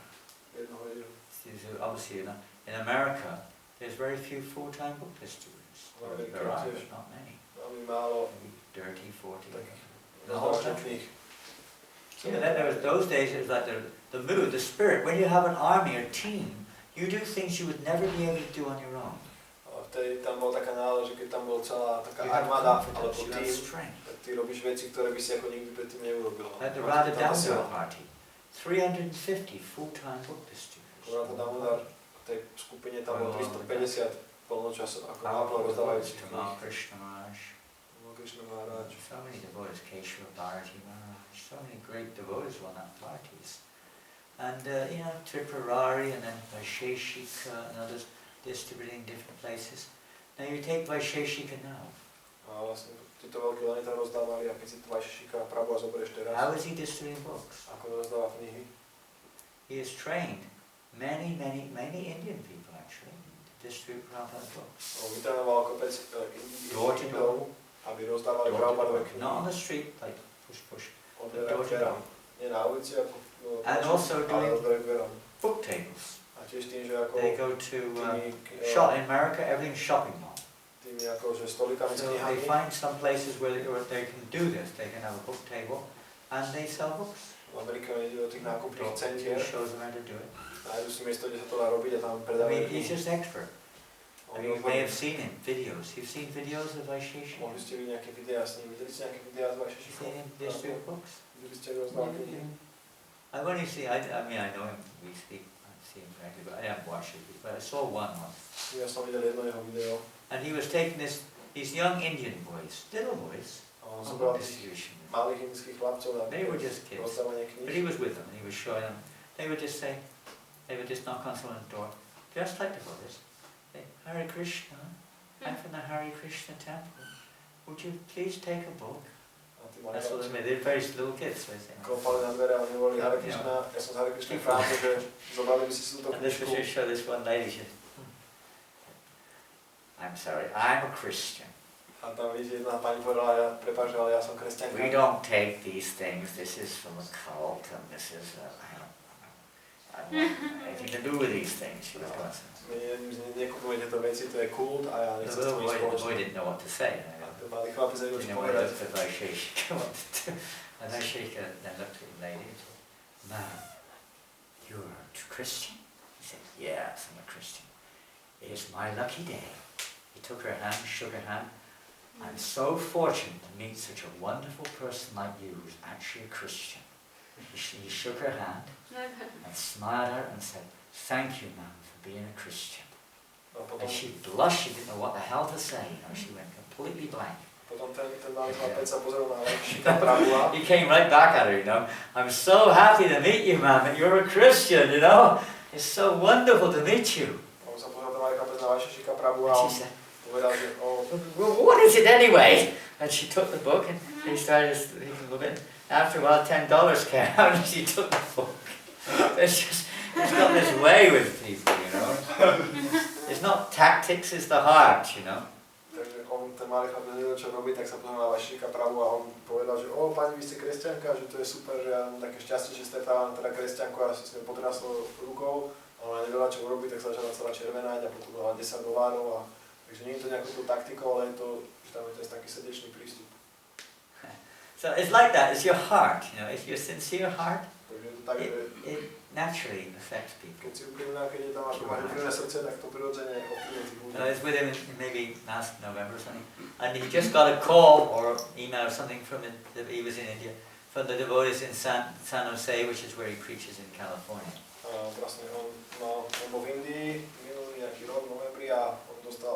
Jednu hodinu. So obviously, in America, there's very few full-time book distributors. There are, but not many. Veľmi málo Maybe 30, 40. Tak, The whole rozdávačov country. kníh. You know, then there was those days. It was like the mood, the spirit. When you have an army or team, you do things you would never be able to do on your own. A vtedy tam bola taká nálada, že keď tam bola celá taká You have armáda alebo confidence, you have tým, strength. tak ty robíš veci, ktoré by si ako nikdy predtým neurobil. Like the Máš Radha tam sila. Damodar party, 350 full-time book distributors. Radha Damodar, v tej skupine tam bolo 350 plnočasov, ako náplň rozdávajúcich kníh. Krišna Maharaj, Krišna Maharaj. so many devotees, Keshava Bharati Maharaj, so many great devotees won that parties. And you know, Tripurari and then Vaisheshika and others distributing different places. Now you take Vaisheshika now. A vlastne títo veľkí lani tam rozdávali a keď si Vaisheshika Prabhu zoberieš teraz, How is he distributing books? ako rozdáva knihy. He has trained many Indian people actually to distribute Prabhupada's books. Vytrénoval kopec Door to door. Indov, aby rozdávali Door to Prabhupádové door. knihy. Not on the street, like push. Od dvera Door k to dverám. door. Nie na ulici, ako And also ale doing od dvera k dverám. book tables. A tiež tým, že ako They go to tými, shop in America, everything's shopping mall. tými ako, že stolikami s So they knihami. find some places where they can do this. They can have a book table and they sell books. V Amerike ide do tých nákupných He centier, shows them how to do it. nájdu si miesto, kde sa to dá robiť a tam I predávajú mean, he's knihy. just expert. I Oni mean, you may have odborní. seen him, videos. You've seen videos of Vaisheshika? Mohli ste vidieť nejaké videá s ním, videli ste nejaké videá s You've Vašešikom? seen him distribute books? Videli ste rozdávať knihy? I've only seen, I mean, I know him, we speak, I see him frankly, but I haven't watched it, but I saw one once. Ja som videl jedno jeho video. And he was taking these young Indian boys, little boys, A on on zobral book tých distribution. malých indických chlapcov na They were just kids. rozdávanie But kníh. he was with them, and he was showing them. They would just say, they would just knock on someone's door, just like the Buddhists. Say, Hare Krishna, I'm from the Hare Krishna temple. Would you please take a book? A tí mali That's what they chlapci made. They're very little kids, so they say. klopali na dvere a oni hovorili Hare Krishna, ja som z Hare Krishna chrámu, že zobrali by si si túto And this was knižku. just show this one lady. She said, I'm sorry, I'm a Christian. A tam vidíte, jedna pani povedala, prepáč, ale ja som kresťanka. We don't take these things. This is from a cult, and this is I don't want anything to do with these things. She was going to say. My nekupujeme tieto veci, to je kult a ja nechcem s The tým boy spoločný. didn't know what to say. A ten malý chlapec nevedel, čo You know, I povedať. looked at my sheikh. And my sheikh then looked at the lady and said, "Ma'am, you're a Christian?" He said, "Yes, I'm a Christian. It is my lucky day." He took her hand, shook her hand. I'm so fortunate to meet such a wonderful person like you who's actually a Christian. He shook her hand and smiled at her and said, "Thank you, ma'am, for being a Christian." No, And she blushed, she didn't know what the hell to say, you know, she went completely blank. Potom ten malý chlapec sa pozrel na Šika Prabhu. He came right back at her, you know. "I'm so happy to meet you, ma'am, that you're a Christian, you know. It's so wonderful to meet you." On sa pozrel ten malý chlapec na Šika Prabhu And a she said, povedal, že "Well, what is it anyway?" And she took the book and they started thinking a little bit. After a while, $10 came out and she took the book. It's got this way with people, you know. It's not tactics, it's the heart, you know. Takže ten malý chlapec nevedel, čo robiť, tak sa pozrel na Šika Prabhu a on povedal, že pani, vy ste kresťanka, že to je super, že ja mám také šťastie, že stretávam teda kresťanku a sa s ňou potrasol rukou. A ona nevedela, čo urobiť, tak sa začala celá červenať a potom dala $10 a takže nie je to nejakou taktikou, ale je to, že tam je taký srdečný prístup. So it's like that, it's your heart, you know, if your sincere heart, Takže je to tak, že it naturally affects people. keď si úprimná, keď je tam máš úprimné srdce, tak to prirodzene ovplyvňuje tých ľudí. I was with him in maybe last November or something, and he just got a call or email or something from he was in India, from the devotees in San Jose, which is where he preaches in California. Vlastne on bol v Indii minulý nejaký rok v novembri a on dostal